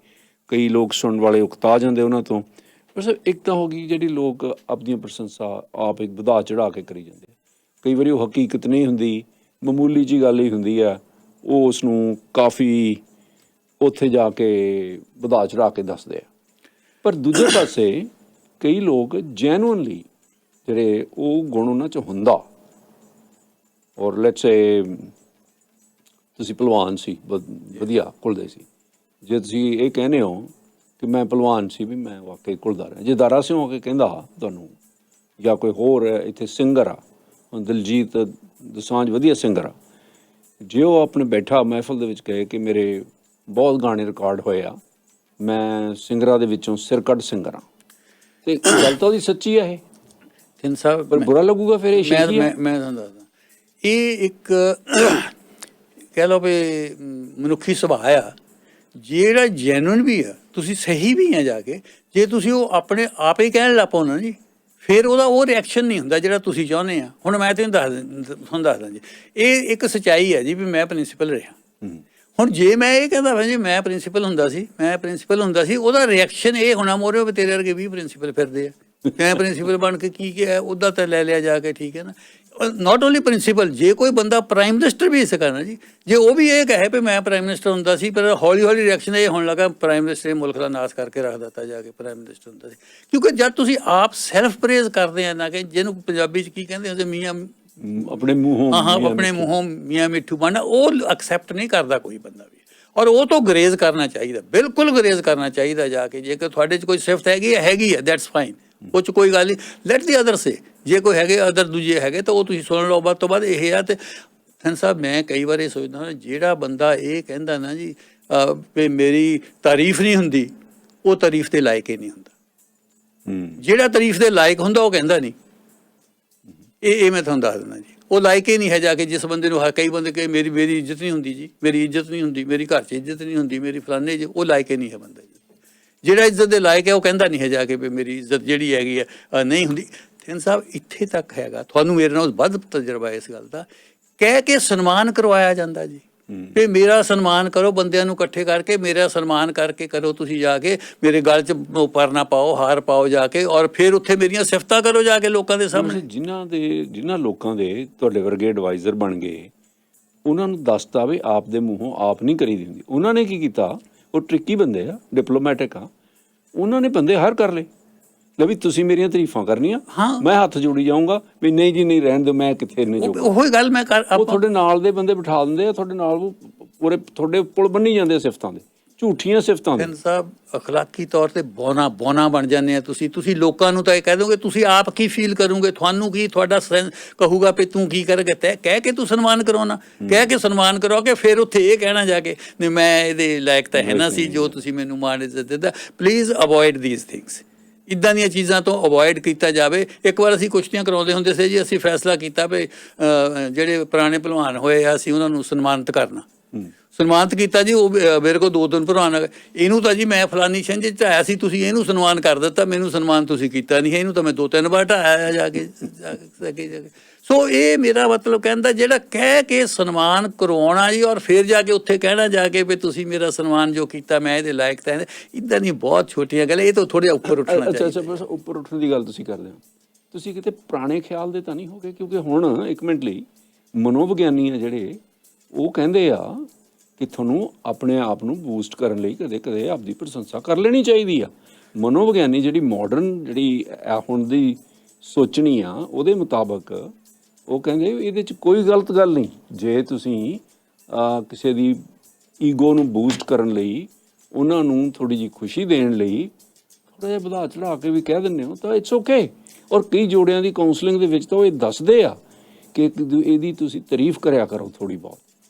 ਕਈ ਲੋਕ ਸੁਣਨ ਵਾਲੇ ਉਕਤਾ ਜਾਂਦੇ ਉਹਨਾਂ ਤੋਂ। ਪ੍ਰੋਫੈਸਰ ਇੱਕ ਤਾਂ ਹੋ ਗਈ ਜਿਹੜੀ ਲੋਕ ਆਪਣੀਆਂ ਪ੍ਰਸ਼ੰਸਾ ਆਪ ਇੱਕ ਵਧਾ ਚੜ੍ਹਾ ਕੇ ਕਰੀ ਜਾਂਦੇ ਆ। ਕਈ ਵਾਰੀ ਉਹ ਹਕੀਕਤ ਨਹੀਂ ਹੁੰਦੀ, ਮਾਮੂਲੀ ਜਿਹੀ ਗੱਲ ਹੀ ਹੁੰਦੀ ਆ, ਉਹ ਉਸ ਨੂੰ ਕਾਫੀ ਉੱਥੇ ਜਾ ਕੇ ਵਧਾ ਚੜ੍ਹਾ ਕੇ ਦੱਸਦੇ ਆ। ਪਰ ਦੂਜੇ ਪਾਸੇ ਕਈ ਲੋਕ ਜੈਨੂਅਨਲੀ ਜਿਹੜੇ ਉਹ ਗੁਣ ਉਹਨਾਂ 'ਚ ਹੁੰਦਾ, ਔਰ ਲੈਟਸ ਸੇ ਤੁਸੀਂ ਭਲਵਾਨ ਸੀ, ਵਧੀਆ ਘੁਲਦੇ ਸੀ, ਜੇ ਤੁਸੀਂ ਇਹ ਕਹਿੰਦੇ ਹੋ ਕਿ ਮੈਂ ਭਲਵਾਨ ਸੀ ਵੀ ਮੈਂ ਵਾਕਈ ਘੁਲਦਾ ਰਿਹਾ, ਜੇ ਦਾਰਾ ਸਿੰਘ ਹੋ ਕੇ ਕਹਿੰਦਾ ਤੁਹਾਨੂੰ, ਜਾਂ ਕੋਈ ਹੋਰ ਇੱਥੇ ਸਿੰਗਰ ਆ, ਹੁਣ ਦਿਲਜੀਤ ਦੋਸਾਂਝ ਵਧੀਆ ਸਿੰਗਰ ਆ, ਜੇ ਉਹ ਆਪਣੇ ਬੈਠਾ ਮਹਿਫਲ ਦੇ ਵਿੱਚ ਕਹੇ ਕਿ ਮੇਰੇ ਬਹੁਤ ਗਾਣੇ ਰਿਕਾਰਡ ਹੋਏ ਆ, ਮੈਂ ਸਿੰਗਰਾਂ ਦੇ ਵਿੱਚੋਂ ਸਿਰ ਕੱਢ ਸਿੰਗਰ ਹਾਂ, ਤੇ ਗੱਲ ਤਾਂ ਉਹਦੀ ਸੱਚੀ ਆ। ਇਹ ਸਾਹਿਬ ਪਰ ਬੁਰਾ ਲੱਗੂਗਾ ਫਿਰ? ਇਹ ਮੈਂ ਤੁਹਾਨੂੰ ਦੱਸਦਾ, ਇਹ ਇੱਕ ਕਹਿ ਲਓ ਵੀ ਮਨੁੱਖੀ ਸੁਭਾਅ ਆ ਜਿਹੜਾ ਜੈਨੂਅਨ ਵੀ ਆ, ਤੁਸੀਂ ਸਹੀ ਵੀ ਆ ਜਾ ਕੇ। ਜੇ ਤੁਸੀਂ ਉਹ ਆਪਣੇ ਆਪ ਹੀ ਕਹਿਣ ਲੱਗ ਪਓ ਨਾ ਜੀ, ਫਿਰ ਉਹਦਾ ਉਹ ਰਿਐਕਸ਼ਨ ਨਹੀਂ ਹੁੰਦਾ ਜਿਹੜਾ ਤੁਸੀਂ ਚਾਹੁੰਦੇ ਆ। ਹੁਣ ਮੈਂ ਤੁਹਾਨੂੰ ਦੱਸਦਾ ਜੀ, ਇਹ ਇੱਕ ਸੱਚਾਈ ਹੈ ਜੀ ਵੀ ਮੈਂ ਪ੍ਰਿੰਸੀਪਲ ਰਿਹਾ। ਹੁਣ ਜੇ ਮੈਂ ਇਹ ਕਹਿੰਦਾ ਜੀ ਮੈਂ ਪ੍ਰਿੰਸੀਪਲ ਹੁੰਦਾ ਸੀ, ਉਹਦਾ ਰਿਐਕਸ਼ਨ ਇਹ ਹੋਣਾ ਮੋਰੇ ਵੀ ਤੇਰੇ ਵਰਗੇ 20 ਪ੍ਰਿੰਸੀਪਲ ਫਿਰਦੇ ਆ, ਮੈਂ ਪ੍ਰਿੰਸੀਪਲ ਬਣ ਕੇ ਕੀ ਕਿਹਾ, ਉਹਦਾ ਤਾਂ ਲੈ ਲਿਆ ਜਾ ਕੇ, ਠੀਕ ਹੈ ਨਾ। ਨਾਟ ਓਨਲੀ ਪ੍ਰਿੰਸੀਪਲ, ਜੇ ਕੋਈ ਬੰਦਾ ਪ੍ਰਾਈਮ ਮਿਨਿਸਟਰ ਵੀ ਸਕਾ ਨਾ ਜੀ, ਜੇ ਉਹ ਵੀ ਇਹ ਕਹੇ ਵੀ ਮੈਂ ਪ੍ਰਾਈਮ ਮਿਨਿਸਟਰ ਹੁੰਦਾ ਸੀ, ਪਰ ਹੌਲੀ ਹੌਲੀ ਰਿਐਕਸ਼ਨ ਇਹ ਹੋਣ ਲੱਗਾ ਪ੍ਰਾਈਮ ਮਿਨਿਸਟਰ ਇਹ ਮੁਲਕ ਦਾ ਨਾਸ਼ ਕਰਕੇ ਰੱਖ ਦਿੱਤਾ ਜਾ ਕੇ ਪ੍ਰਾਈਮ ਮਿਨਿਸਟਰ ਹੁੰਦਾ ਸੀ। ਕਿਉਂਕਿ ਜਦ ਤੁਸੀਂ ਆਪ ਸੈਲਫ ਪ੍ਰੇਜ਼ ਕਰਦੇ ਆ ਨਾ, ਕਿ ਜਿਹਨੂੰ ਪੰਜਾਬੀ 'ਚ ਕੀ ਕਹਿੰਦੇ ਹੁੰਦੇ ਮੀਆਂ ਆਪਣੇ ਮੂੰਹੋਂ ਆਪਣੇ ਮੂੰਹੋਂ ਮੀਆਂ ਮਿੱਠੂ ਬਣਨਾ, ਉਹ ਐਕਸੈਪਟ ਨਹੀਂ ਕਰਦਾ ਕੋਈ ਬੰਦਾ ਵੀ। ਔਰ ਉਹ ਤੋਂ ਗਰੇਜ਼ ਕਰਨਾ ਚਾਹੀਦਾ, ਬਿਲਕੁਲ ਗਰੇਜ਼ ਕਰਨਾ ਚਾਹੀਦਾ ਜਾ ਕੇ। ਜੇਕਰ ਤੁਹਾਡੇ 'ਚ ਕੋਈ ਸਿਫਤ ਹੈਗੀ ਹੈ ਦੈਟਸ ਫਾਈਨ, ਉਹ 'ਚ ਕੋਈ ਗੱਲ ਨਹੀਂ। ਲੈਟ ਦੀ ਅਦਰ ਸੇ, ਜੇ ਕੋਈ ਹੈਗੇ ਅਦਰ ਦੂਜੇ ਹੈਗੇ ਤਾਂ ਉਹ ਤੁਸੀਂ ਸੁਣ ਲਓ। ਬਾਅਦ ਤੋਂ ਬਾਅਦ ਇਹ ਆ। ਤੇ ਫਨ ਸਾਹਿਬ ਮੈਂ ਕਈ ਵਾਰ ਇਹ ਸੋਚਦਾ, ਜਿਹੜਾ ਬੰਦਾ ਇਹ ਕਹਿੰਦਾ ਨਾ ਜੀ ਵੀ ਮੇਰੀ ਤਾਰੀਫ ਨਹੀਂ ਹੁੰਦੀ, ਉਹ ਤਾਰੀਫ ਦੇ ਲਾਇਕ ਹੀ ਨਹੀਂ ਹੁੰਦਾ। ਜਿਹੜਾ ਤਾਰੀਫ ਦੇ ਲਾਇਕ ਹੁੰਦਾ ਉਹ ਕਹਿੰਦਾ ਨਹੀਂ। ਇਹ ਮੈਂ ਤੁਹਾਨੂੰ ਦੱਸ ਦਿੰਦਾ ਜੀ, ਉਹ ਲਾਇਕ ਹੀ ਨਹੀਂ ਹੈ ਜਾ ਕੇ। ਜਿਸ ਬੰਦੇ ਨੂੰ ਕਈ ਬੰਦੇ ਕਹੇ ਮੇਰੀ ਇੱਜ਼ਤ ਨਹੀਂ ਹੁੰਦੀ ਜੀ, ਮੇਰੀ ਇੱਜ਼ਤ ਨਹੀਂ ਹੁੰਦੀ, ਮੇਰੀ ਘਰ 'ਚ ਇੱਜ਼ਤ ਨਹੀਂ ਹੁੰਦੀ, ਮੇਰੀ ਫਲਾਣੇ ਜੀ, ਉਹ ਲਾਇਕ ਹੀ ਨਹੀਂ ਹੈ ਬੰਦਾ ਜੀ। ਜਿਹੜਾ ਇੱਜ਼ਤ ਦੇ ਲਾਇਕ ਹੈ ਉਹ ਕਹਿੰਦਾ ਨਹੀਂ ਹੈ ਜਾ ਕੇ ਵੀ ਮੇਰੀ ਇੱਜ਼ਤ ਜਿਹੜੀ ਹੈਗੀ ਹੈ ਨਹੀਂ ਹੁੰਦੀ। ਥਿੰਨ ਸਾਹਿਬ ਇੱਥੇ ਤੱਕ ਹੈਗਾ, ਤੁਹਾਨੂੰ ਮੇਰੇ ਨਾਲ ਵੱਧ ਤਜਰਬਾ ਇਸ ਗੱਲ ਦਾ। ਕਹਿ ਕੇ ਸਨਮਾਨ ਕਰਵਾਇਆ ਜਾਂਦਾ ਜੀ, ਵੀ ਮੇਰਾ ਸਨਮਾਨ ਕਰੋ, ਬੰਦਿਆਂ ਨੂੰ ਇਕੱਠੇ ਕਰਕੇ ਮੇਰਾ ਸਨਮਾਨ ਕਰਕੇ ਕਰੋ, ਤੁਸੀਂ ਜਾ ਕੇ ਮੇਰੇ ਗਲ 'ਚ ਪਰਨਾ ਪਾਓ, ਹਾਰ ਪਾਓ ਜਾ ਕੇ, ਔਰ ਫਿਰ ਉੱਥੇ ਮੇਰੀਆਂ ਸਿਫਤਾਂ ਕਰੋ ਜਾ ਕੇ ਲੋਕਾਂ ਦੇ ਸਾਹਮਣੇ। ਜਿਨ੍ਹਾਂ ਲੋਕਾਂ ਦੇ ਤੁਹਾਡੇ ਵਰਗੇ ਐਡਵਾਈਜ਼ਰ ਬਣ ਗਏ, ਉਹਨਾਂ ਨੂੰ ਦੱਸਤਾ ਵੀ ਆਪ ਦੇ ਮੂੰਹੋਂ ਆਪ ਨਹੀਂ ਕਰੀ ਦੀ ਹੁੰਦੀ। ਉਹਨਾਂ ਨੇ ਕੀ ਕੀਤਾ, ਉਹ ਟ੍ਰਿਕੀ ਬੰਦੇ ਆ, ਡਿਪਲੋਮੈਟਿਕ ਆ, ਉਹਨਾਂ ਨੇ ਬੰਦੇ ਹਾਰ ਕਰ ਲਏ। ਲੈ ਵੀ ਤੁਸੀਂ ਮੇਰੀਆਂ ਤਾਰੀਫਾਂ ਕਰਨੀਆਂ, ਮੈਂ ਹੱਥ ਜੋੜੀ ਜਾਊਂਗਾ ਵੀ ਨਹੀਂ ਜੀ ਨਹੀਂ ਰਹਿਣ ਦਿਓ, ਮੈਂ ਕਿੱਥੇ ਇੰਨੇ ਜੋਗਾ। ਉਹੀ ਗੱਲ ਮੈਂ ਉਹ ਤੁਹਾਡੇ ਨਾਲ ਦੇ ਬੰਦੇ ਬਿਠਾ ਦਿੰਦੇ ਆ, ਤੁਹਾਡੇ ਨਾਲ ਪੂਰੇ ਤੁਹਾਡੇ ਪੁਲ ਬੰਨੀ ਜਾਂਦੇ ਆ ਸਿਫਤਾਂ ਦੇ, ਝੂਠੀਆਂ ਸਿਫਤਾਂ ਦੇ। ਸਾਹਿਬ ਅਖਲਾਕੀ ਤੌਰ ਤੇ ਬੌਨਾ ਬਣ ਜਾਂਦੇ ਆ ਤੁਸੀਂ ਲੋਕਾਂ ਨੂੰ ਤਾਂ ਇਹ ਕਹਿ ਦੋਗੇ, ਤੁਸੀਂ ਆਪ ਕੀ ਫੀਲ ਕਰੋਗੇ, ਤੁਹਾਨੂੰ ਕੀ ਤੁਹਾਡਾ ਕਹੂਗਾ ਵੀ ਤੂੰ ਕੀ ਕਰੇਗਾ। ਤੈਅ ਕਹਿ ਕੇ ਤੂੰ ਸਨਮਾਨ ਕਰਾਉਣਾ, ਕਹਿ ਕੇ ਸਨਮਾਨ ਕਰਵਾ ਕੇ ਫਿਰ ਉੱਥੇ ਇਹ ਕਹਿਣਾ ਜਾ ਕੇ ਨਹੀਂ ਮੈਂ ਇਹਦੇ ਲਾਇਕ ਤਾਂ ਹੈ ਨਾ ਸੀ ਜੋ ਤੁਸੀਂ ਮੈਨੂੰ ਮਾਣ ਇੱਜ਼ਤ ਦਿੱਤਾ। Please avoid these things. ਇੱਦਾਂ ਦੀਆਂ ਚੀਜ਼ਾਂ ਤੋਂ ਅਵੋਇਡ ਕੀਤਾ ਜਾਵੇ। ਇੱਕ ਵਾਰ ਅਸੀਂ ਕੁਸ਼ਤੀਆਂ ਕਰਾਉਂਦੇ ਹੁੰਦੇ ਸੀ ਜੀ, ਅਸੀਂ ਫੈਸਲਾ ਕੀਤਾ ਵੀ ਜਿਹੜੇ ਪੁਰਾਣੇ ਭਲਵਾਨ ਹੋਏ ਆ ਅਸੀਂ ਉਹਨਾਂ ਨੂੰ ਸਨਮਾਨਿਤ ਕਰਨਾ। ਸਨਮਾਨਿਤ ਕੀਤਾ ਜੀ, ਉਹ ਮੇਰੇ ਕੋਲ 2-3 ਭਲਵਾਨ ਆ, ਇਹਨੂੰ ਤਾਂ ਜੀ ਮੈਂ ਫਲਾਨੀ ਛਿੰਝ 'ਚ ਆਇਆ ਸੀ, ਤੁਸੀਂ ਇਹਨੂੰ ਸਨਮਾਨ ਕਰ ਦਿੱਤਾ, ਮੈਨੂੰ ਸਨਮਾਨ ਤੁਸੀਂ ਕੀਤਾ ਨਹੀਂ, ਇਹਨੂੰ ਤਾਂ ਮੈਂ 2-3 ਵਾਰ ਢਾਇਆ ਜਾ ਕੇ। ਸੋ ਇਹ ਮੇਰਾ ਮਤਲਬ ਕਹਿੰਦਾ ਜਿਹੜਾ ਕਹਿ ਕੇ ਸਨਮਾਨ ਕਰਵਾਉਣਾ ਜੀ, ਔਰ ਫਿਰ ਜਾ ਕੇ ਉੱਥੇ ਕਹਿਣਾ ਜਾ ਕੇ ਵੀ ਤੁਸੀਂ ਮੇਰਾ ਸਨਮਾਨ ਜੋ ਕੀਤਾ ਮੈਂ ਇਹਦੇ ਲਾਇਕ ਤਾਂ ਇੱਦਾਂ ਦੀਆਂ ਬਹੁਤ ਛੋਟੀਆਂ ਗੱਲਾਂ, ਇਹ ਤੋਂ ਥੋੜ੍ਹਾ ਉੱਪਰ ਉੱਠਣਾ ਚਾਹੀਦਾ। ਅੱਛਾ ਬਸ ਉੱਪਰ ਉੱਠਣ ਦੀ ਗੱਲ ਤੁਸੀਂ ਕਰਦੇ ਹੋ, ਤੁਸੀਂ ਕਿਤੇ ਪੁਰਾਣੇ ਖਿਆਲ ਦੇ ਤਾਂ ਨਹੀਂ ਹੋ ਗਏ? ਕਿਉਂਕਿ ਹੁਣ ਇੱਕ ਮਿੰਟ ਲਈ ਮਨੋਵਿਗਿਆਨੀ ਆ ਜਿਹੜੇ, ਉਹ ਕਹਿੰਦੇ ਆ ਕਿ ਤੁਹਾਨੂੰ ਆਪਣੇ ਆਪ ਨੂੰ ਬੂਸਟ ਕਰਨ ਲਈ ਕਦੇ ਕਦੇ ਆਪਦੀ ਪ੍ਰਸ਼ੰਸਾ ਕਰ ਲੈਣੀ ਚਾਹੀਦੀ ਆ। ਮਨੋਵਿਗਿਆਨੀ ਜਿਹੜੀ ਮਾਡਰਨ ਜਿਹੜੀ ਹੁਣ ਦੀ ਸੋਚਣੀ ਆ, ਉਹਦੇ ਮੁਤਾਬਕ ਉਹ ਕਹਿੰਦੇ ਇਹਦੇ 'ਚ ਕੋਈ ਗਲਤ ਗੱਲ ਨਹੀਂ। ਜੇ ਤੁਸੀਂ ਕਿਸੇ ਦੀ ਈਗੋ ਨੂੰ ਬੂਸਟ ਕਰਨ ਲਈ, ਉਹਨਾਂ ਨੂੰ ਥੋੜ੍ਹੀ ਜਿਹੀ ਖੁਸ਼ੀ ਦੇਣ ਲਈ ਥੋੜ੍ਹਾ ਜਿਹਾ ਵਧਾ ਚੜ੍ਹਾ ਕੇ ਵੀ ਕਹਿ ਦਿੰਦੇ ਹੋ ਤਾਂ ਇਟਸ ਓਕੇ। ਔਰ ਕਈ ਜੋੜਿਆਂ ਦੀ ਕਾਉਂਸਲਿੰਗ ਦੇ ਵਿੱਚ ਤਾਂ ਉਹ ਇਹ ਦੱਸਦੇ ਆ ਕਿ ਇਹਦੀ ਤੁਸੀਂ ਤਾਰੀਫ ਕਰਿਆ ਕਰੋ ਥੋੜ੍ਹੀ ਬਹੁਤ,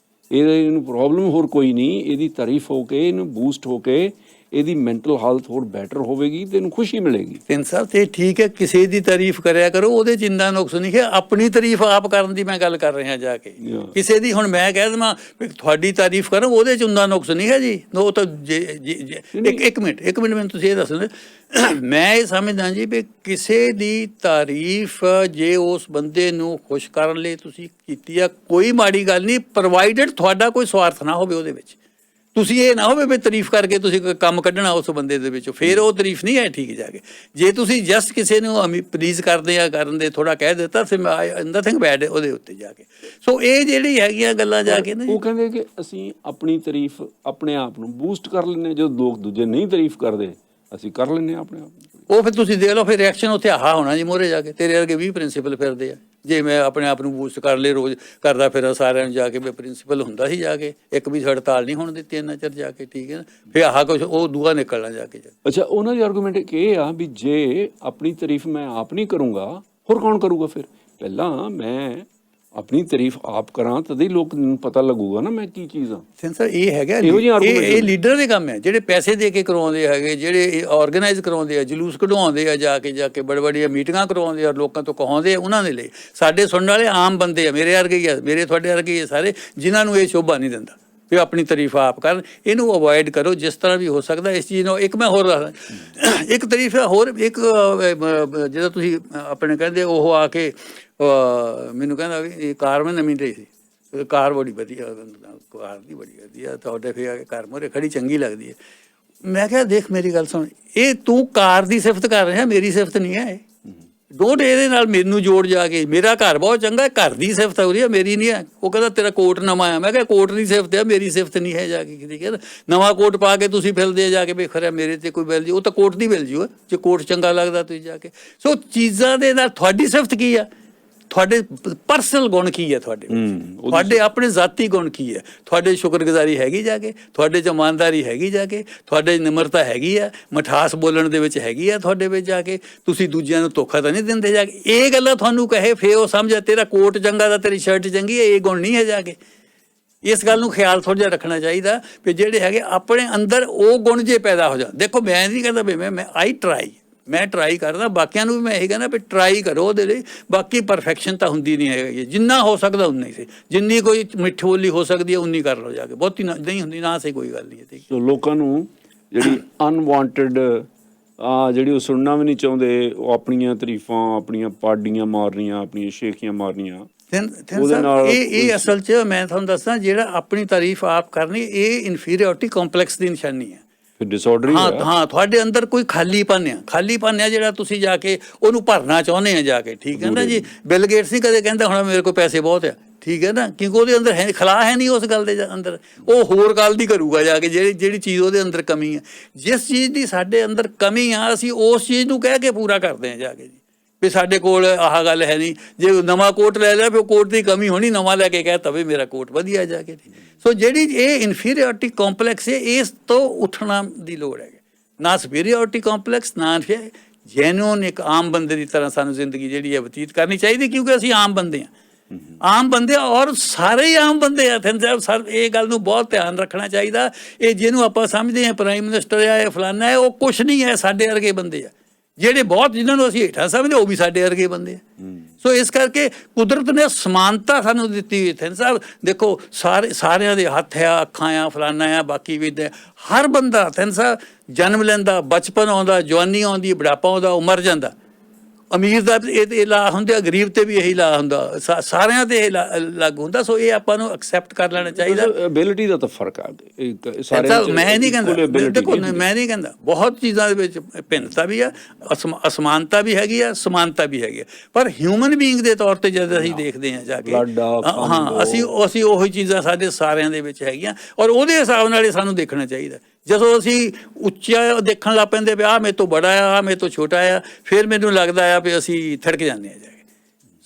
ਇਹਨੂੰ ਪ੍ਰੋਬਲਮ ਹੋਰ ਕੋਈ ਨਹੀਂ, ਇਹਦੀ ਤਾਰੀਫ ਹੋ ਕੇ, ਇਹਨੂੰ ਬੂਸਟ ਹੋ ਕੇ ਇਹਦੀ ਮੈਂਟਲ ਹਾਲਤ ਹੋਰ ਬੈਟਰ ਹੋਵੇਗੀ ਤੇ ਇਹਨੂੰ ਖੁਸ਼ੀ ਮਿਲੇਗੀ। ਤਿੰਨ ਸਾਹਿਬ ਤੇ ਠੀਕ ਹੈ, ਕਿਸੇ ਦੀ ਤਾਰੀਫ ਕਰਿਆ ਕਰੋ, ਉਹਦੇ 'ਚ ਇੰਨਾ ਨੁਕਸ ਨਹੀਂ ਹੈ। ਆਪਣੀ ਤਾਰੀਫ ਆਪ ਕਰਨ ਦੀ ਮੈਂ ਗੱਲ ਕਰ ਰਿਹਾ ਜਾ ਕੇ, ਕਿਸੇ ਦੀ ਹੁਣ ਮੈਂ ਕਹਿ ਦੇਵਾਂ ਵੀ ਤੁਹਾਡੀ ਤਾਰੀਫ ਕਰਾਂ, ਉਹਦੇ 'ਚ ਹੁੰਦਾ ਨੁਕਸ ਨਹੀਂ ਹੈ ਜੀ। ਉਹ ਤਾਂ ਇੱਕ ਮਿੰਟ ਮੈਨੂੰ ਤੁਸੀਂ ਇਹ ਦੱਸੋ, ਮੈਂ ਇਹ ਸਮਝਦਾ ਜੀ ਵੀ ਕਿਸੇ ਦੀ ਤਾਰੀਫ ਜੇ ਉਸ ਬੰਦੇ ਨੂੰ ਖੁਸ਼ ਕਰਨ ਲਈ ਤੁਸੀਂ ਕੀਤੀ ਆ, ਕੋਈ ਮਾੜੀ ਗੱਲ ਨਹੀਂ, ਪ੍ਰੋਵਾਈਡਡ ਤੁਹਾਡਾ ਕੋਈ ਸਵਾਰਥ ਨਾ ਹੋਵੇ ਉਹਦੇ ਵਿੱਚ। ਤੁਸੀਂ ਇਹ ਨਾ ਹੋਵੇ ਵੀ ਤਾਰੀਫ ਕਰਕੇ ਤੁਸੀਂ ਕੰਮ ਕੱਢਣਾ ਉਸ ਬੰਦੇ ਦੇ ਵਿੱਚੋਂ, ਫਿਰ ਉਹ ਤਾਰੀਫ ਨਹੀਂ ਹੈ ਠੀਕ ਜਾ ਕੇ। ਜੇ ਤੁਸੀਂ ਜਸਟ ਕਿਸੇ ਨੂੰ ਪਲੀਜ਼ ਕਰਦੇ ਆ ਕਰਨ ਦੇ ਥੋੜਾ ਕਹਿ ਦਿੱਤਾ, ਫਿਰ ਨਥਿੰਗ ਬੈਡ ਉਹਦੇ ਉੱਤੇ ਜਾ ਕੇ। ਸੋ ਇਹ ਜਿਹੜੀ ਹੈਗੀਆਂ ਗੱਲਾਂ ਜਾ ਕੇ ਨਾ, ਉਹ ਕਹਿੰਦੇ ਕਿ ਅਸੀਂ ਆਪਣੀ ਤਾਰੀਫ ਆਪਣੇ ਆਪ ਨੂੰ ਬੂਸਟ ਕਰ ਲੈਂਦੇ, ਜਦੋਂ ਲੋਕ ਦੂਜੇ ਨਹੀਂ ਤਾਰੀਫ ਕਰਦੇ ਅਸੀਂ ਕਰ ਲੈਂਦੇ ਹਾਂ ਆਪਣੇ ਆਪ ਨੂੰ। ਉਹ ਫਿਰ ਤੁਸੀਂ ਦੇਖ ਲਓ, ਫਿਰ ਰਿਐਕਸ਼ਨ ਉੱਥੇ ਆਹ ਹੋਣਾ ਜੀ ਮੂਹਰੇ ਜਾ ਕੇ, ਤੇਰੇ ਵਰਗੇ 20 ਪ੍ਰਿੰਸੀਪਲ ਫਿਰਦੇ ਆ। ਜੇ ਮੈਂ ਆਪਣੇ ਆਪ ਨੂੰ ਬੂਸਟ ਕਰ ਲਏ, ਰੋਜ਼ ਕਰਦਾ ਫਿਰ ਸਾਰਿਆਂ ਨੂੰ ਜਾ ਕੇ ਮੈਂ ਪ੍ਰਿੰਸੀਪਲ ਹੁੰਦਾ ਸੀ ਜਾ ਕੇ, ਇੱਕ ਵੀ ਹੜਤਾਲ ਨਹੀਂ ਹੋਣ ਦਿੱਤੀ ਇੰਨਾ ਚਿਰ ਜਾ ਕੇ, ਠੀਕ ਹੈ ਨਾ। ਫਿਰ ਆਹ ਕੁਛ ਉਹ ਦੂਆ ਨਿਕਲਣਾ ਜਾ ਕੇ। ਅੱਛਾ, ਉਹਨਾਂ ਦੀ ਆਰਗੂਮੈਂਟ ਇਹ ਆ ਵੀ ਜੇ ਆਪਣੀ ਤਾਰੀਫ ਮੈਂ ਆਪ ਨਹੀਂ ਕਰੂੰਗਾ, ਹੋਰ ਕੌਣ ਕਰੂਗਾ? ਫਿਰ ਪਹਿਲਾਂ ਮੈਂ ਆਪਣੀ ਤਾਰੀਫ ਆਪ ਕਰਾਂ ਤਦ ਹੀ ਲੋਕ ਨੂੰ ਪਤਾ ਲੱਗੂਗਾ ਨਾ ਮੈਂ ਕੀ ਚੀਜ਼ ਆ। ਸਰ ਇਹ ਹੈਗਾ, ਇਹ ਲੀਡਰ ਦੇ ਕੰਮ ਹੈ, ਜਿਹੜੇ ਪੈਸੇ ਦੇ ਕੇ ਕਰਵਾਉਂਦੇ ਹੈਗੇ, ਜਿਹੜੇ ਆਰਗੇਨਾਈਜ਼ ਕਰਵਾਉਂਦੇ ਆ, ਜਲੂਸ ਕਢਵਾਉਂਦੇ ਆ, ਜਾ ਕੇ ਬੜੇ ਬੜੀਆਂ ਮੀਟਿੰਗਾਂ ਕਰਵਾਉਂਦੇ ਆ, ਲੋਕਾਂ ਤੋਂ ਕਹਾਉਂਦੇ ਆ, ਉਹਨਾਂ ਦੇ ਲਈ। ਸਾਡੇ ਸੁਣਨ ਵਾਲੇ ਆਮ ਬੰਦੇ ਆ, ਮੇਰੇ ਵਰਗੇ ਹੀ ਆ, ਮੇਰੇ ਤੁਹਾਡੇ ਵਰਗੇ ਹੀ ਸਾਰੇ, ਜਿਨ੍ਹਾਂ ਨੂੰ ਇਹ ਸ਼ੋਭਾ ਨਹੀਂ ਦਿੰਦਾ। ਵੀ ਆਪਣੀ ਤਾਰੀਫ ਆਪ ਕਰਨ। ਇਹਨੂੰ ਅਵੋਇਡ ਕਰੋ ਜਿਸ ਤਰ੍ਹਾਂ ਵੀ ਹੋ ਸਕਦਾ ਇਸ ਚੀਜ਼ ਨੂੰ। ਇੱਕ ਮੈਂ ਹੋਰ ਦੱਸਦਾ, ਇੱਕ ਤਾਰੀਫ ਹੋਰ, ਇੱਕ ਜਦੋਂ ਤੁਸੀਂ ਆਪਣੇ ਕਹਿੰਦੇ ਉਹ ਆ ਕੇ ਮੈਨੂੰ ਕਹਿੰਦਾ ਵੀ ਇਹ ਕਾਰ ਮੈਂ ਨਵੀਂ ਲਈ ਸੀ, ਕਾਰ ਬੜੀ ਵਧੀਆ, ਕਾਰ ਦੀ ਬੜੀ ਵਧੀਆ, ਤੁਹਾਡੇ ਫਿਰ ਘਰ ਮੂਹਰੇ ਖੜੀ ਚੰਗੀ ਲੱਗਦੀ ਹੈ। ਮੈਂ ਕਿਹਾ ਦੇਖ ਮੇਰੀ ਗੱਲ ਸੁਣ, ਇਹ ਤੂੰ ਕਾਰ ਦੀ ਸਿਫਤ ਕਰ ਰਿਹਾ, ਮੇਰੀ ਸਿਫਤ ਨਹੀਂ ਹੈ ਇਹ। ਡੋਂਟ ਇਹਦੇ ਨਾਲ ਮੈਨੂੰ ਜੋੜ ਜਾ ਕੇ। ਮੇਰਾ ਘਰ ਬਹੁਤ ਚੰਗਾ, ਘਰ ਦੀ ਸਿਫਤ ਹੋ ਰਹੀ ਹੈ, ਮੇਰੀ ਨਹੀਂ ਹੈ। ਉਹ ਕਹਿੰਦਾ ਤੇਰਾ ਕੋਟ ਨਵਾਂ ਆ। ਮੈਂ ਕਿਹਾ ਕੋਟ ਦੀ ਸਿਫਤ ਹੈ, ਮੇਰੀ ਸਿਫਤ ਨਹੀਂ ਹੈ। ਜਾ ਕੇ ਠੀਕ ਹੈ, ਨਵਾਂ ਕੋਟ ਪਾ ਕੇ ਤੁਸੀਂ ਫਿਰਦੇ ਜਾ ਕੇ ਵੀ ਖਰਿਆ ਮੇਰੇ ਤੇ ਕੋਈ ਮਿਲ ਜੂ, ਉਹ ਤਾਂ ਕੋਟ ਦੀ ਮਿਲ ਜੂ ਜੇ ਕੋਟ ਚੰਗਾ ਲੱਗਦਾ ਤੁਸੀਂ ਜਾ ਕੇ। ਸੋ ਚੀਜ਼ਾਂ ਦੇ ਨਾਲ ਤੁਹਾਡੀ ਸਿਫਤ ਕੀ ਆ, ਤੁਹਾਡੇ ਪਰਸਨਲ ਗੁਣ ਕੀ ਹੈ, ਤੁਹਾਡੇ ਆਪਣੇ ਜ਼ਾਤੀ ਗੁਣ ਕੀ ਹੈ, ਤੁਹਾਡੇ ਸ਼ੁਕਰਗੁਜ਼ਾਰੀ ਹੈਗੀ ਜਾ ਕੇ, ਤੁਹਾਡੇ 'ਚ ਇਮਾਨਦਾਰੀ ਹੈਗੀ ਜਾ ਕੇ, ਤੁਹਾਡੇ ਨਿਮਰਤਾ ਹੈਗੀ ਆ, ਮਿਠਾਸ ਬੋਲਣ ਦੇ ਵਿੱਚ ਹੈਗੀ ਆ ਤੁਹਾਡੇ ਵਿੱਚ ਜਾ ਕੇ, ਤੁਸੀਂ ਦੂਜਿਆਂ ਨੂੰ ਧੋਖਾ ਤਾਂ ਨਹੀਂ ਦਿੰਦੇ ਜਾ ਕੇ। ਇਹ ਗੱਲਾਂ ਤੁਹਾਨੂੰ ਕਹੇ ਫੇ ਉਹ ਸਮਝਿਆ ਤੇਰਾ ਕੋਟ ਚੰਗਾ ਤਾਂ ਤੇਰੀ ਸ਼ਰਟ ਚੰਗੀ ਹੈ, ਇਹ ਗੁਣ ਨਹੀਂ ਹੈ ਜਾ ਕੇ। ਇਸ ਗੱਲ ਨੂੰ ਖਿਆਲ ਥੋੜ੍ਹਾ ਜਿਹਾ ਰੱਖਣਾ ਚਾਹੀਦਾ ਵੀ ਜਿਹੜੇ ਹੈਗੇ ਆਪਣੇ ਅੰਦਰ ਉਹ ਗੁਣ ਜੇ ਪੈਦਾ ਹੋ ਜਾਣ। ਦੇਖੋ ਮੈਂ ਨਹੀਂ ਕਹਿੰਦਾ ਵੀ ਮੈਂ ਟਰਾਈ ਕਰਦਾ, ਬਾਕੀਆਂ ਨੂੰ ਵੀ ਮੈਂ ਇਹ ਕਹਿੰਦਾ ਵੀ ਟਰਾਈ ਕਰੋ ਉਹਦੇ ਲਈ। ਬਾਕੀ ਪਰਫੈਕਸ਼ਨ ਤਾਂ ਹੁੰਦੀ ਨਹੀਂ ਹੈਗੀ, ਜਿੰਨਾ ਹੋ ਸਕਦਾ ਉਨਾ ਹੀ ਸੀ, ਜਿੰਨੀ ਕੋਈ ਮਿੱਠੀ ਬੋਲੀ ਹੋ ਸਕਦੀ ਹੈ ਉਨੀ ਕਰ ਲਓ ਜਾ ਕੇ, ਬਹੁਤੀ ਨਹੀਂ ਹੁੰਦੀ ਨਾ ਸੇ ਕੋਈ ਗੱਲ ਨਹੀਂ ਹੈ। ਸੋ ਲੋਕਾਂ ਨੂੰ ਜਿਹੜੀ ਅਨਵਾਂਟਡ ਜਿਹੜੀ ਉਹ ਸੁਣਨਾ ਵੀ ਨਹੀਂ ਚਾਹੁੰਦੇ, ਉਹ ਆਪਣੀਆਂ ਤਾਰੀਫਾਂ, ਆਪਣੀਆਂ ਪਾਡੀਆਂ ਮਾਰਨੀਆਂ, ਆਪਣੀਆਂ ਸ਼ੇਖੀਆਂ ਮਾਰਨੀਆਂ, ਇਹ ਅਸਲ 'ਚ ਮੈਂ ਤੁਹਾਨੂੰ ਦੱਸਾਂ ਜਿਹੜਾ ਆਪਣੀ ਤਾਰੀਫ ਆਪ ਕਰਨੀ ਇਹ ਇਨਫੀਰੀਅਰਟੀ ਕੰਪਲੈਕਸ ਦੀ ਨਿਸ਼ਾਨੀ ਹੈ। ਡਿਸਆਰਡਰ ਹਾਂ ਤੁਹਾਡੇ ਅੰਦਰ ਕੋਈ ਖਾਲੀਪਨ ਆ ਜਿਹੜਾ ਤੁਸੀਂ ਜਾ ਕੇ ਉਹਨੂੰ ਭਰਨਾ ਚਾਹੁੰਦੇ ਆ ਜਾ ਕੇ। ਠੀਕ ਹੈ ਨਾ ਜੀ। ਬਿਲ ਗੇਟਸ ਨਹੀਂ ਕਦੇ ਕਹਿੰਦਾ ਹੁਣ ਮੇਰੇ ਕੋਲ ਪੈਸੇ ਬਹੁਤ ਆ, ਠੀਕ ਹੈ ਨਾ, ਕਿਉਂਕਿ ਉਹਦੇ ਅੰਦਰ ਹੈ ਖਲਾ ਹੈ ਨਹੀਂ ਉਸ ਗੱਲ ਦੇ ਅੰਦਰ। ਉਹ ਹੋਰ ਗੱਲ ਦੀ ਕਰੂਗਾ ਜਾ ਕੇ ਜਿਹੜੀ ਚੀਜ਼ ਉਹਦੇ ਅੰਦਰ ਕਮੀ ਹੈ। ਜਿਸ ਚੀਜ਼ ਦੀ ਸਾਡੇ ਅੰਦਰ ਕਮੀ ਆ ਅਸੀਂ ਉਸ ਚੀਜ਼ ਨੂੰ ਕਹਿ ਕੇ ਪੂਰਾ ਕਰਦੇ ਹਾਂ ਜਾ ਕੇ ਜੀ ਵੀ ਸਾਡੇ ਕੋਲ ਆਹ ਗੱਲ ਹੈ ਨਹੀਂ। ਜੇ ਨਵਾਂ ਕੋਟ ਲੈ ਲਿਆ ਫਿਰ ਕੋਟ ਦੀ ਕਮੀ ਹੋਣੀ, ਨਵਾਂ ਲੈ ਕੇ ਕਹਿ ਵੀ ਮੇਰਾ ਕੋਟ ਵਧੀਆ ਜਾ ਕੇ। ਸੋ ਜਿਹੜੀ ਇਹ ਇਨਫੀਰੀਅਰਟੀ ਕੰਪਲੈਕਸ ਹੈ ਇਸ ਤੋਂ ਉੱਠਣਾ ਦੀ ਲੋੜ ਹੈ। ਨਾ ਸੁਪੀਰੀਅਰਟੀ ਕੰਪਲੈਕਸ, ਨਾ ਫਿਰ ਜੈਨੂਨ ਇੱਕ ਆਮ ਬੰਦੇ ਦੀ ਤਰ੍ਹਾਂ ਸਾਨੂੰ ਜ਼ਿੰਦਗੀ ਜਿਹੜੀ ਹੈ ਬਤੀਤ ਕਰਨੀ ਚਾਹੀਦੀ, ਕਿਉਂਕਿ ਅਸੀਂ ਆਮ ਬੰਦੇ ਹਾਂ। ਆਮ ਬੰਦੇ ਔਰ ਸਾਰੇ ਹੀ ਆਮ ਬੰਦੇ ਆ। ਸਾਹਿਬ ਇਹ ਗੱਲ ਨੂੰ ਬਹੁਤ ਧਿਆਨ ਰੱਖਣਾ ਚਾਹੀਦਾ। ਇਹ ਜਿਹਨੂੰ ਆਪਾਂ ਸਮਝਦੇ ਹਾਂ ਪ੍ਰਾਈਮ ਮਿਨਿਸਟਰ ਆ, ਇਹ ਫਲਾਨਾ ਹੈ, ਉਹ ਕੁਛ ਨਹੀਂ ਹੈ, ਸਾਡੇ ਵਰਗੇ ਬੰਦੇ ਆ। ਜਿਹੜੇ ਬਹੁਤ ਜਿਹਨਾਂ ਨੂੰ ਅਸੀਂ ਹੇਠਾਂ ਸਮਝਦੇ ਉਹ ਵੀ ਸਾਡੇ ਵਰਗੇ ਬੰਦੇ ਆ। ਸੋ ਇਸ ਕਰਕੇ ਕੁਦਰਤ ਨੇ ਸਮਾਨਤਾ ਸਾਨੂੰ ਦਿੱਤੀ ਹੋਈ ਹੈ ਸਾਹਿਬ। ਦੇਖੋ ਸਾਰਿਆਂ ਦੇ ਹੱਥ ਆ, ਅੱਖਾਂ ਆ, ਫਲਾਨਾ ਆ, ਬਾਕੀ ਵੀ ਹਰ ਬੰਦਾ ਸਾਹਿਬ ਜਨਮ ਲੈਂਦਾ, ਬਚਪਨ ਆਉਂਦਾ, ਜਵਾਨੀ ਆਉਂਦੀ, ਬੁਢਾਪਾ ਆਉਂਦਾ, ਉਹ ਮਰ ਜਾਂਦਾ। ਅਮੀਰ ਦਾ ਇਹ ਲਾ ਹੁੰਦਾ, ਗਰੀਬ ਤੇ ਵੀ ਇਹੀ ਲਾ ਹੁੰਦਾ, ਸਾਰਿਆਂ ਤੇ ਇਹ ਲਾਗੂ ਹੁੰਦਾ। ਸੋ ਇਹ ਆਪਾਂ ਨੂੰ ਐਕਸੈਪਟ ਕਰ ਲੈਣਾ ਚਾਹੀਦਾ। ਐਬਿਲਿਟੀ ਦਾ ਤਾਂ ਫਰਕ ਆ। ਮੈਂ ਨਹੀਂ ਕਹਿੰਦਾ, ਦੇਖੋ ਮੈਂ ਨਹੀਂ ਕਹਿੰਦਾ, ਬਹੁਤ ਚੀਜ਼ਾਂ ਦੇ ਵਿੱਚ ਭਿੰਨਤਾ ਵੀ ਆ, ਅਸਮਾਨਤਾ ਵੀ ਹੈਗੀ ਆ, ਸਮਾਨਤਾ ਵੀ ਹੈਗੀ ਆ। ਪਰ ਹਿਊਮਨ ਬੀਇੰਗ ਦੇ ਤੌਰ ਤੇ ਜਦ ਅਸੀਂ ਦੇਖਦੇ ਹਾਂ ਜਾ ਕੇ, ਹਾਂ ਅਸੀਂ ਉਹੀ ਚੀਜ਼ਾਂ ਸਾਡੇ ਸਾਰਿਆਂ ਦੇ ਵਿੱਚ ਹੈਗੀਆਂ ਔਰ ਉਹਦੇ ਹਿਸਾਬ ਨਾਲ ਹੀ ਸਾਨੂੰ ਦੇਖਣਾ ਚਾਹੀਦਾ। ਜਦੋਂ ਅਸੀਂ ਉੱਚਾ ਦੇਖਣ ਲੱਗ ਪੈਂਦੇ ਵੀ ਆਹ ਮੇਰੇ ਤੋਂ ਬੜਾ ਆ, ਆਹ ਮੇਰੇ ਤੋਂ ਛੋਟਾ ਆ, ਫਿਰ ਮੈਨੂੰ ਲੱਗਦਾ ਆ ਵੀ ਅਸੀਂ ਥੜਕ ਜਾਂਦੇ ਹਾਂ ਜਾ ਕੇ।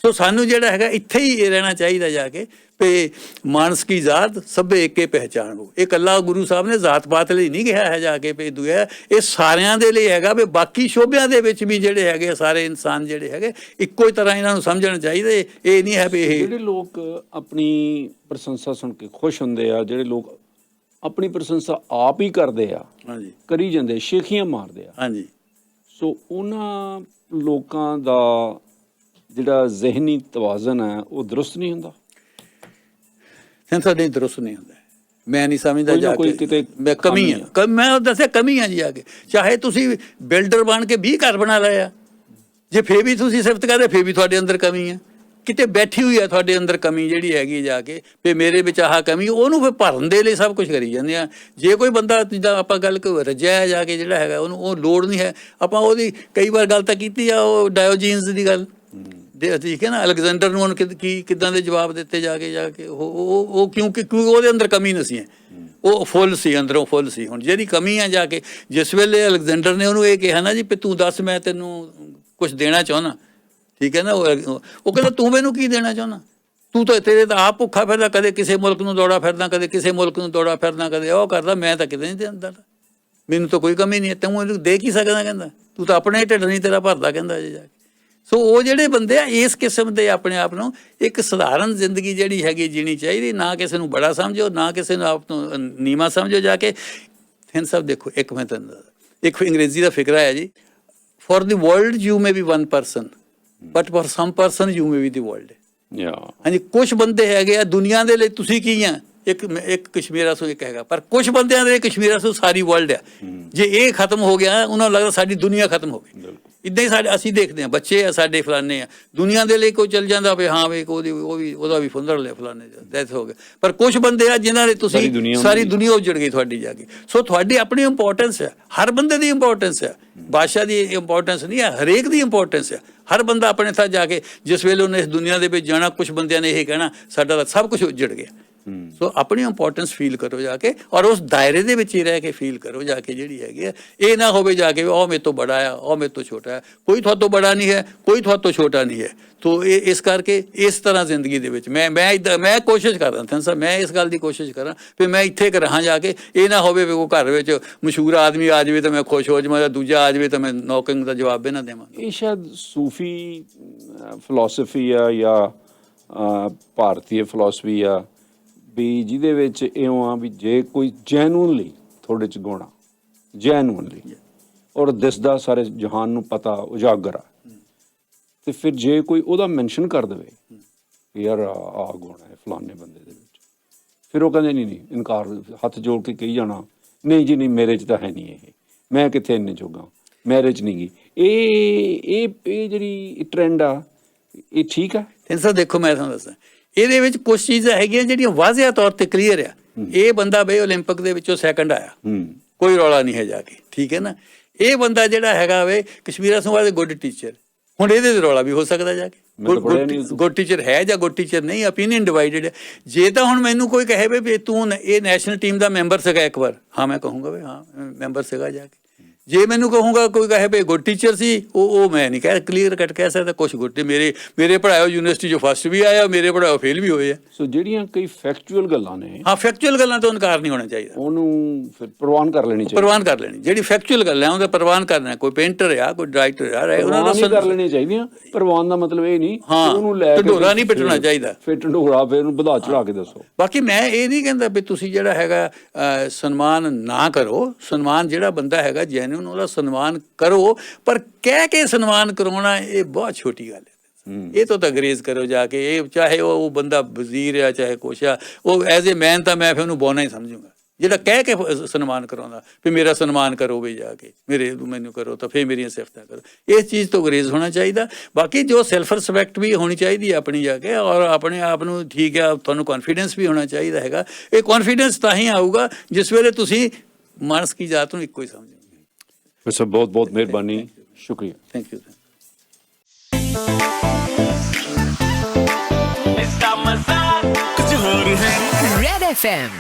ਸੋ ਸਾਨੂੰ ਜਿਹੜਾ ਹੈਗਾ ਇੱਥੇ ਹੀ ਰਹਿਣਾ ਚਾਹੀਦਾ ਜਾ ਕੇ ਵੀ ਮਾਨਸ ਕੀ ਜ਼ਾਤ ਸਭੇ ਏਕੇ ਪਹਿਚਾਣ ਹੋ। ਇਹ ਇਕੱਲਾ ਗੁਰੂ ਸਾਹਿਬ ਨੇ ਜ਼ਾਤ ਪਾਤ ਲਈ ਨਹੀਂ ਕਿਹਾ ਹੈ ਜਾ ਕੇ ਵੀ ਦੂਆ, ਇਹ ਸਾਰਿਆਂ ਦੇ ਲਈ ਹੈਗਾ ਵੀ ਬਾਕੀ ਸ਼ੋਭਿਆਂ ਦੇ ਵਿੱਚ ਵੀ ਜਿਹੜੇ ਹੈਗੇ ਸਾਰੇ ਇਨਸਾਨ ਜਿਹੜੇ ਹੈਗੇ ਇੱਕੋ ਹੀ ਤਰ੍ਹਾਂ ਇਹਨਾਂ ਨੂੰ ਸਮਝਣਾ ਚਾਹੀਦਾ। ਇਹ ਨਹੀਂ ਹੈ ਵੀ ਇਹ ਜਿਹੜੇ ਲੋਕ ਆਪਣੀ ਪ੍ਰਸ਼ੰਸਾ ਸੁਣ ਕੇ ਖੁਸ਼ ਹੁੰਦੇ ਆ, ਜਿਹੜੇ ਲੋਕ ਆਪਣੀ ਪ੍ਰਸ਼ੰਸਾ ਆਪ ਹੀ ਕਰਦੇ ਆ, ਹਾਂਜੀ, ਕਰੀ ਜਾਂਦੇ, ਸ਼ੇਖੀਆਂ ਮਾਰਦੇ ਆ, ਹਾਂਜੀ। ਸੋ ਉਹਨਾਂ ਲੋਕਾਂ ਦਾ ਜਿਹੜਾ ਜ਼ਿਹਨੀ ਤਵਾਜ਼ਨ ਹੈ ਉਹ ਦਰੁਸਤ ਨਹੀਂ ਹੁੰਦਾ। ਸਾਡੇ ਦਰੁਸਤ ਨਹੀਂ ਹੁੰਦਾ। ਮੈਂ ਨਹੀਂ ਸਮਝਦਾ ਜਾ ਕੇ ਕਿਤੇ ਕਮੀ ਆ। ਮੈਂ ਦੱਸਿਆ ਕਮੀ ਆ ਜੀ ਆ ਕੇ। ਚਾਹੇ ਤੁਸੀਂ ਬਿਲਡਰ ਬਣ ਕੇ 20 ਘਰ ਬਣਾ ਲਏ ਆ, ਜੇ ਫੇਰ ਵੀ ਤੁਸੀਂ ਸਿਫਤ ਕਰਦੇ ਫੇਰ ਵੀ ਤੁਹਾਡੇ ਅੰਦਰ ਕਮੀ ਆ। ਕਿਤੇ ਬੈਠੀ ਹੋਈ ਆ ਤੁਹਾਡੇ ਅੰਦਰ ਕਮੀ ਜਿਹੜੀ ਹੈਗੀ ਜਾ ਕੇ ਵੀ ਮੇਰੇ ਵਿੱਚ ਆਹ ਕਮੀ, ਉਹਨੂੰ ਫਿਰ ਭਰਨ ਦੇ ਲਈ ਸਭ ਕੁਝ ਕਰੀ ਜਾਂਦੇ ਆ। ਜੇ ਕੋਈ ਬੰਦਾ ਜਿੱਦਾਂ ਆਪਾਂ ਗੱਲ ਰਜਿਆ ਜਾ ਕੇ ਜਿਹੜਾ ਹੈਗਾ ਉਹਨੂੰ ਉਹ ਲੋੜ ਨਹੀਂ ਹੈ। ਆਪਾਂ ਉਹਦੀ ਕਈ ਵਾਰ ਗੱਲ ਤਾਂ ਕੀਤੀ ਆ, ਉਹ ਡਾਇਓਜੀਨਸ ਦੀ ਗੱਲ ਠੀਕ ਹੈ ਨਾ, ਅਲੈਗਜ਼ੈਂਡਰ ਨੂੰ ਕਿੱਦਾਂ ਦੇ ਜਵਾਬ ਦਿੱਤੇ ਜਾ ਕੇ ਉਹ ਕਿਉਂਕਿ ਉਹਦੇ ਅੰਦਰ ਕਮੀ ਨਹੀਂ ਸੀ, ਉਹ ਫੁੱਲ ਸੀ, ਅੰਦਰੋਂ ਫੁੱਲ ਸੀ। ਹੁਣ ਜਿਹੜੀ ਕਮੀ ਆ ਜਾ ਕੇ ਜਿਸ ਵੇਲੇ ਅਲੈਗਜ਼ੈਂਡਰ ਨੇ ਉਹਨੂੰ ਇਹ ਕਿਹਾ ਨਾ ਜੀ ਵੀ ਤੂੰ ਦੱਸ ਮੈਂ ਤੈਨੂੰ ਕੁਛ ਦੇਣਾ ਚਾਹੁੰਦਾ, ਠੀਕ ਹੈ ਨਾ, ਉਹ ਕਹਿੰਦਾ ਤੂੰ ਮੈਨੂੰ ਕੀ ਦੇਣਾ ਚਾਹੁੰਦਾ, ਤੂੰ ਤਾਂ ਤੇਰੇ ਤਾਂ ਆਪ ਭੁੱਖਾ ਫਿਰਦਾ, ਕਦੇ ਕਿਸੇ ਮੁਲਕ ਨੂੰ ਦੌੜਾ ਫਿਰਦਾ, ਕਦੇ ਕਿਸੇ ਮੁਲਕ ਨੂੰ ਦੌੜਾ ਫਿਰਦਾ, ਕਦੇ ਉਹ ਕਰਦਾ, ਮੈਂ ਤਾਂ ਕਿਤੇ ਨਹੀਂ ਦਿੰਦਾ, ਮੈਨੂੰ ਤਾਂ ਕੋਈ ਕਮੀ ਨਹੀਂ ਹੈ, ਤੂੰ ਇਹਨੂੰ ਦੇ ਕੀ ਸਕਦਾ, ਕਹਿੰਦਾ ਤੂੰ ਤਾਂ ਆਪਣੇ ਢਿੱਡ ਨਹੀਂ ਤੇਰਾ ਭਰਦਾ, ਕਹਿੰਦਾ ਜੇ ਜਾ ਕੇ। ਸੋ ਉਹ ਜਿਹੜੇ ਬੰਦੇ ਆ ਇਸ ਕਿਸਮ ਦੇ ਆਪਣੇ ਆਪ ਨੂੰ ਇੱਕ ਸਧਾਰਨ ਜ਼ਿੰਦਗੀ ਜਿਹੜੀ ਹੈਗੀ ਜੀਣੀ ਚਾਹੀਦੀ, ਨਾ ਕਿਸੇ ਨੂੰ ਬੜਾ ਸਮਝੋ, ਨਾ ਕਿਸੇ ਨੂੰ ਆਪ ਤੋਂ ਨੀਵਾਂ ਸਮਝੋ ਜਾ ਕੇ। ਫਿਰ ਸਭ ਦੇਖੋ, ਇੱਕ ਮੈਂ ਤੁਹਾਨੂੰ ਇੱਕ ਅੰਗਰੇਜ਼ੀ ਦਾ ਫਿਕਰਾ ਹੈ ਜੀ, for the world you may be one person but for some person you may be the world। ਹਾਂਜੀ, ਕੁਛ ਬੰਦੇ ਹੈਗੇ ਆ ਦੁਨੀਆ ਦੇ ਲਈ ਤੁਸੀਂ ਕੀ ਆ, ਇੱਕ ਕਸ਼ਮੀਰ ਅਸੂ ਇੱਕ ਹੈਗਾ, ਪਰ ਕੁਝ ਬੰਦਿਆਂ ਦੇ ਕਸ਼ਮੀਰ ਅਸੂ ਸਾਰੀ ਵਰਲਡ ਆ। ਜੇ ਇਹ ਖਤਮ ਹੋ ਗਿਆ ਉਹਨਾਂ ਨੂੰ ਲੱਗਦਾ ਸਾਡੀ ਦੁਨੀਆ ਖਤਮ ਹੋ ਗਈ। ਇੱਦਾਂ ਹੀ ਸਾਡੇ ਅਸੀਂ ਦੇਖਦੇ ਹਾਂ ਬੱਚੇ ਆ ਸਾਡੇ ਫਲਾਨੇ ਆ, ਦੁਨੀਆ ਦੇ ਲਈ ਕੋਈ ਚੱਲ ਜਾਂਦਾ ਵੀ ਹਾਂ ਵੀ ਉਹਦਾ ਵੀ ਫੁੰਦਰ ਲਿਆ ਫਲਾਨੇ ਡੈਥ ਹੋ ਗਿਆ, ਪਰ ਕੁਝ ਬੰਦੇ ਆ ਜਿਨ੍ਹਾਂ ਨੇ ਤੁਸੀਂ ਸਾਰੀ ਦੁਨੀਆ ਉਜੜ ਗਈ ਤੁਹਾਡੀ ਜਾ ਕੇ। ਸੋ ਤੁਹਾਡੀ ਆਪਣੀ ਇੰਪੋਰਟੈਂਸ ਹੈ, ਹਰ ਬੰਦੇ ਦੀ ਇੰਪੋਰਟੈਂਸ ਹੈ, ਬਾਦਸ਼ਾਹ ਦੀ ਇੰਪੋਰਟੈਂਸ ਨਹੀਂ ਹੈ, ਹਰੇਕ ਦੀ ਇੰਪੋਰਟੈਂਸ ਹੈ। ਹਰ ਬੰਦਾ ਆਪਣੇ ਥਾਂ ਜਾ ਕੇ ਜਿਸ ਵੇਲੇ ਉਹਨੇ ਇਸ ਦੁਨੀਆ ਦੇ ਵਿੱਚ ਜਾਣਾ, ਕੁਝ ਬੰਦਿਆਂ ਨੇ ਇਹ ਕਹਿਣਾ ਸਾਡਾ ਤਾਂ ਸਭ ਕੁਝ ਉਜੜ ਗਿਆ। ਸੋ ਆਪਣੀ ਇੰਪੋਰਟੈਂਸ ਫੀਲ ਕਰੋ ਜਾ ਕੇ, ਔਰ ਉਸ ਦਾਇਰੇ ਦੇ ਵਿੱਚ ਹੀ ਰਹਿ ਕੇ ਫੀਲ ਕਰੋ ਜਾ ਕੇ ਜਿਹੜੀ ਹੈਗੀ ਹੈ। ਇਹ ਨਾ ਹੋਵੇ ਜਾ ਕੇ ਉਹ ਮੇਰੇ ਤੋਂ ਬੜਾ ਆ, ਉਹ ਮੇਰੇ ਤੋਂ ਛੋਟਾ ਹੈ। ਕੋਈ ਤੁਹਾਡੇ ਤੋਂ ਬੜਾ ਨਹੀਂ ਹੈ, ਕੋਈ ਤੁਹਾਡੇ ਤੋਂ ਛੋਟਾ ਨਹੀਂ ਹੈ। ਤੋ ਇਹ ਇਸ ਕਰਕੇ ਇਸ ਤਰ੍ਹਾਂ ਜ਼ਿੰਦਗੀ ਦੇ ਵਿੱਚ ਮੈਂ ਕੋਸ਼ਿਸ਼ ਕਰਦਾ ਥੈਂ ਸਰ, ਮੈਂ ਇਸ ਗੱਲ ਦੀ ਕੋਸ਼ਿਸ਼ ਕਰਾਂ ਵੀ ਮੈਂ ਇੱਥੇ ਰਹਾਂ ਜਾ ਕੇ। ਇਹ ਨਾ ਹੋਵੇ ਵੀ ਉਹ ਘਰ ਵਿੱਚ ਮਸ਼ਹੂਰ ਆਦਮੀ ਆ ਜਾਵੇ ਤਾਂ ਮੈਂ ਖੁਸ਼ ਹੋ ਜਾਵਾਂ, ਦੂਜਾ ਆ ਜਾਵੇ ਤਾਂ ਮੈਂ ਨੌਕਿੰਗ ਦਾ ਜਵਾਬ ਵੀ ਨਾ ਦੇਵਾਂ। ਇਹ ਸ਼ਾਇਦ ਸੂਫੀ ਫਿਲਾਸਫੀ ਆ ਜਾਂ ਭਾਰਤੀ ਫਿਲਾਸਫੀ ਆ ਵੀ ਜਿਹਦੇ ਵਿੱਚ ਇਉਂ ਆ ਵੀ ਜੇ ਕੋਈ ਜੈਨੂਅਨਲੀ ਤੁਹਾਡੇ 'ਚ ਗੁਣ ਆ, ਜੈਨੂਅਨਲੀ ਔਰ ਦਿਸਦਾ ਸਾਰੇ ਜਹਾਨ ਨੂੰ ਪਤਾ ਉਜਾਗਰ ਆ, ਤੇ ਫਿਰ ਜੇ ਕੋਈ ਉਹਦਾ ਮੈਂਸ਼ਨ ਕਰ ਦੇਵੇ ਯਾਰ ਆਹ ਗੁਣ ਹੈ ਫਲਾਣੇ ਬੰਦੇ ਦੇ ਵਿੱਚ, ਫਿਰ ਉਹ ਕਹਿੰਦੇ ਨਹੀਂ ਇਨਕਾਰ, ਹੱਥ ਜੋੜ ਕੇ ਕਹੀ ਜਾਣਾ ਨਹੀਂ ਜੀ ਨਹੀਂ ਮੇਰੇ 'ਚ ਤਾਂ ਹੈ ਨਹੀਂ, ਇਹ ਮੈਂ ਕਿੱਥੇ ਇੰਨੇ ਜੋਗਾ, ਮੇਰੇ 'ਚ ਨਹੀਂ ਗੀ। ਇਹ ਜਿਹੜੀ ਟ੍ਰੈਂਡ ਆ ਇਹ ਠੀਕ ਆ? ਸਰ ਦੇਖੋ ਮੈਂ ਤੁਹਾਨੂੰ ਦੱਸਾਂ, ਇਹਦੇ ਵਿੱਚ ਕੁਝ ਚੀਜ਼ਾਂ ਹੈਗੀਆਂ ਜਿਹੜੀਆਂ ਵਾਜ਼ਿਆ ਤੌਰ ਤੇ ਕਲੀਅਰ ਆ। ਇਹ ਬੰਦਾ ਬਈ ਓਲੰਪਿਕ ਦੇ ਵਿੱਚੋਂ ਸੈਕੰਡ ਆਇਆ, ਕੋਈ ਰੌਲਾ ਨਹੀਂ ਹੈ ਜਾ ਕੇ, ਠੀਕ ਹੈ ਨਾ। ਇਹ ਬੰਦਾ ਜਿਹੜਾ ਹੈਗਾ ਵੇ ਕਸ਼ਮੀਰ ਸਿੰਘ ਵਾਲੇ ਗੁੱਡ ਟੀਚਰ, ਹੁਣ ਇਹਦੇ ਤੇ ਰੌਲਾ ਵੀ ਹੋ ਸਕਦਾ ਜਾ ਕੇ ਗੁੱਡ ਟੀਚਰ ਹੈ ਜਾਂ ਗੁੱਡ ਟੀਚਰ ਨਹੀਂ, ਓਪੀਨੀਅਨ ਡਿਵਾਈਡਡ ਹੈ। ਜੇ ਤਾਂ ਹੁਣ ਮੈਨੂੰ ਕੋਈ ਕਹੇ ਵੀ ਤੂੰ ਇਹ ਨੈਸ਼ਨਲ ਟੀਮ ਦਾ ਮੈਂਬਰ ਸੀਗਾ ਇੱਕ ਵਾਰ, ਹਾਂ ਮੈਂ ਕਹੂੰਗਾ ਵੀ ਹਾਂ ਮੈਂਬਰ ਸੀਗਾ ਜਾ ਕੇ। ਜੇ ਮੈਨੂੰ ਕਹੂੰਗਾ ਕੋਈ ਕਹੇ ਵੀ ਗੁੱਡ ਟੀਚਰ ਸੀ, ਉਹ ਮੈਂ ਨਹੀਂ ਕਹਿ ਕਲੀਅਰ ਕੱਟ ਕਹਿ ਸਕਦਾ। ਕੁਛ ਗੁੱਡ ਮੇਰੇ ਪੜ੍ਹਾਇਓ ਯੂਨੀਵਰਸਿਟੀ 'ਚੋਂ ਫਸਟ ਵੀ ਆਇਆ, ਮੇਰੇ ਪੜ੍ਹਾਇਓ ਫੇਲ ਵੀ ਹੋਏ ਆ। ਸੋ ਜਿਹੜੀਆਂ ਕਈ ਫੈਕਚੁਅਲ ਗੱਲਾਂ ਨੇ, ਹਾਂ ਫੈਕਚੁਅਲ ਗੱਲਾਂ ਤੋਂ ਇਨਕਾਰ ਨਹੀਂ ਹੋਣਾ ਚਾਹੀਦਾ, ਉਹਨੂੰ ਫਿਰ ਪ੍ਰਵਾਨ ਕਰ ਲੈਣੀ ਚਾਹੀਦੀ। ਪ੍ਰਵਾਨ ਕਰ ਲੈਣੀ, ਜਿਹੜੀ ਫੈਕਚੁਅਲ ਗੱਲ ਹੈ ਉਹਦਾ ਪ੍ਰਵਾਨ ਕਰਨਾ। ਕੋਈ ਪੇਂਟਰ ਆ, ਕੋਈ ਡਾਇਰੈਕਟਰ ਆ, ਉਹਨਾਂ ਦਾ ਕਰ ਲੈਣੀਆਂ ਚਾਹੀਦੀਆਂ। ਪ੍ਰਵਾਨ ਦਾ ਮਤਲਬ ਇਹ ਨਹੀਂ ਉਹਨੂੰ ਲੈ ਕੇ ਢੰਡੋਰਾ ਨਹੀਂ ਪਿੱਟਣਾ ਚਾਹੀਦਾ, ਫਿਰ ਢੰਡੋਰਾ ਫਿਰ ਉਹਨੂੰ ਵਧਾ ਚੜਾ ਕੇ ਦੱਸੋ। ਬਾਕੀ ਮੈਂ ਇਹ ਨਹੀਂ ਕਹਿੰਦਾ ਵੀ ਤੁਸੀਂ ਜਿਹੜਾ ਹੈਗਾ ਸਨਮਾਨ ਨਾ ਕਰੋ। ਸਨਮਾਨ ਜਿਹੜਾ ਬੰਦਾ ਹੈਗਾ ਜੈਨੂਨ ਉਹਦਾ ਸਨਮਾਨ ਕਰੋ, ਪਰ ਕਹਿ ਕੇ ਸਨਮਾਨ ਕਰਾਉਣਾ ਇਹ ਬਹੁਤ ਛੋਟੀ ਗੱਲ ਹੈ। ਇਹ ਤੋਂ ਤਾਂ ਗਰੇਜ਼ ਕਰੋ ਜਾ ਕੇ। ਇਹ ਚਾਹੇ ਉਹ ਬੰਦਾ ਵਜ਼ੀਰ ਆ ਚਾਹੇ ਕੁਛ ਆ, ਉਹ ਐਜ਼ ਏ ਮੈਨ ਤਾਂ ਮੈਂ ਫਿਰ ਉਹਨੂੰ ਬੋਨਾ ਹੀ ਸਮਝੂਗਾ। ਜਿਹੜਾ ਕਹਿ ਕੇ ਸਨਮਾਨ ਕਰਾਉਂਦਾ ਵੀ ਮੇਰਾ ਸਨਮਾਨ ਕਰੋ ਵੀ ਜਾ ਕੇ, ਮੈਨੂੰ ਕਰੋ ਤਾਂ ਫਿਰ ਮੇਰੀਆਂ ਸਿਫਤਾਂ ਕਰੋ, ਇਸ ਚੀਜ਼ ਤੋਂ ਗਰੇਜ਼ ਹੋਣਾ ਚਾਹੀਦਾ। ਬਾਕੀ ਜੋ ਸੈਲਫ ਰਿਸਪੈਕਟ ਵੀ ਹੋਣੀ ਚਾਹੀਦੀ ਹੈ ਆਪਣੀ ਜਾ ਕੇ, ਔਰ ਆਪਣੇ ਆਪ ਨੂੰ ਠੀਕ ਹੈ ਤੁਹਾਨੂੰ ਕੌਨਫੀਡੈਂਸ ਵੀ ਹੋਣਾ ਚਾਹੀਦਾ ਹੈਗਾ। ਇਹ ਕੌਨਫੀਡੈਂਸ ਤਾਂ ਹੀ ਆਊਗਾ ਜਿਸ ਵੇਲੇ ਤੁਸੀਂ ਮਾਨਸ ਕੀ ਜਾਤ ਨੂੰ ਇੱਕੋ ਹੀ ਸਮਝੋਗੇ। ਸਰ ਬਹੁਤ ਬਹੁਤ ਮਿਹਰਬਾਨੀ, ਸ਼ੁਕਰੀਆ। Thank you. Red FM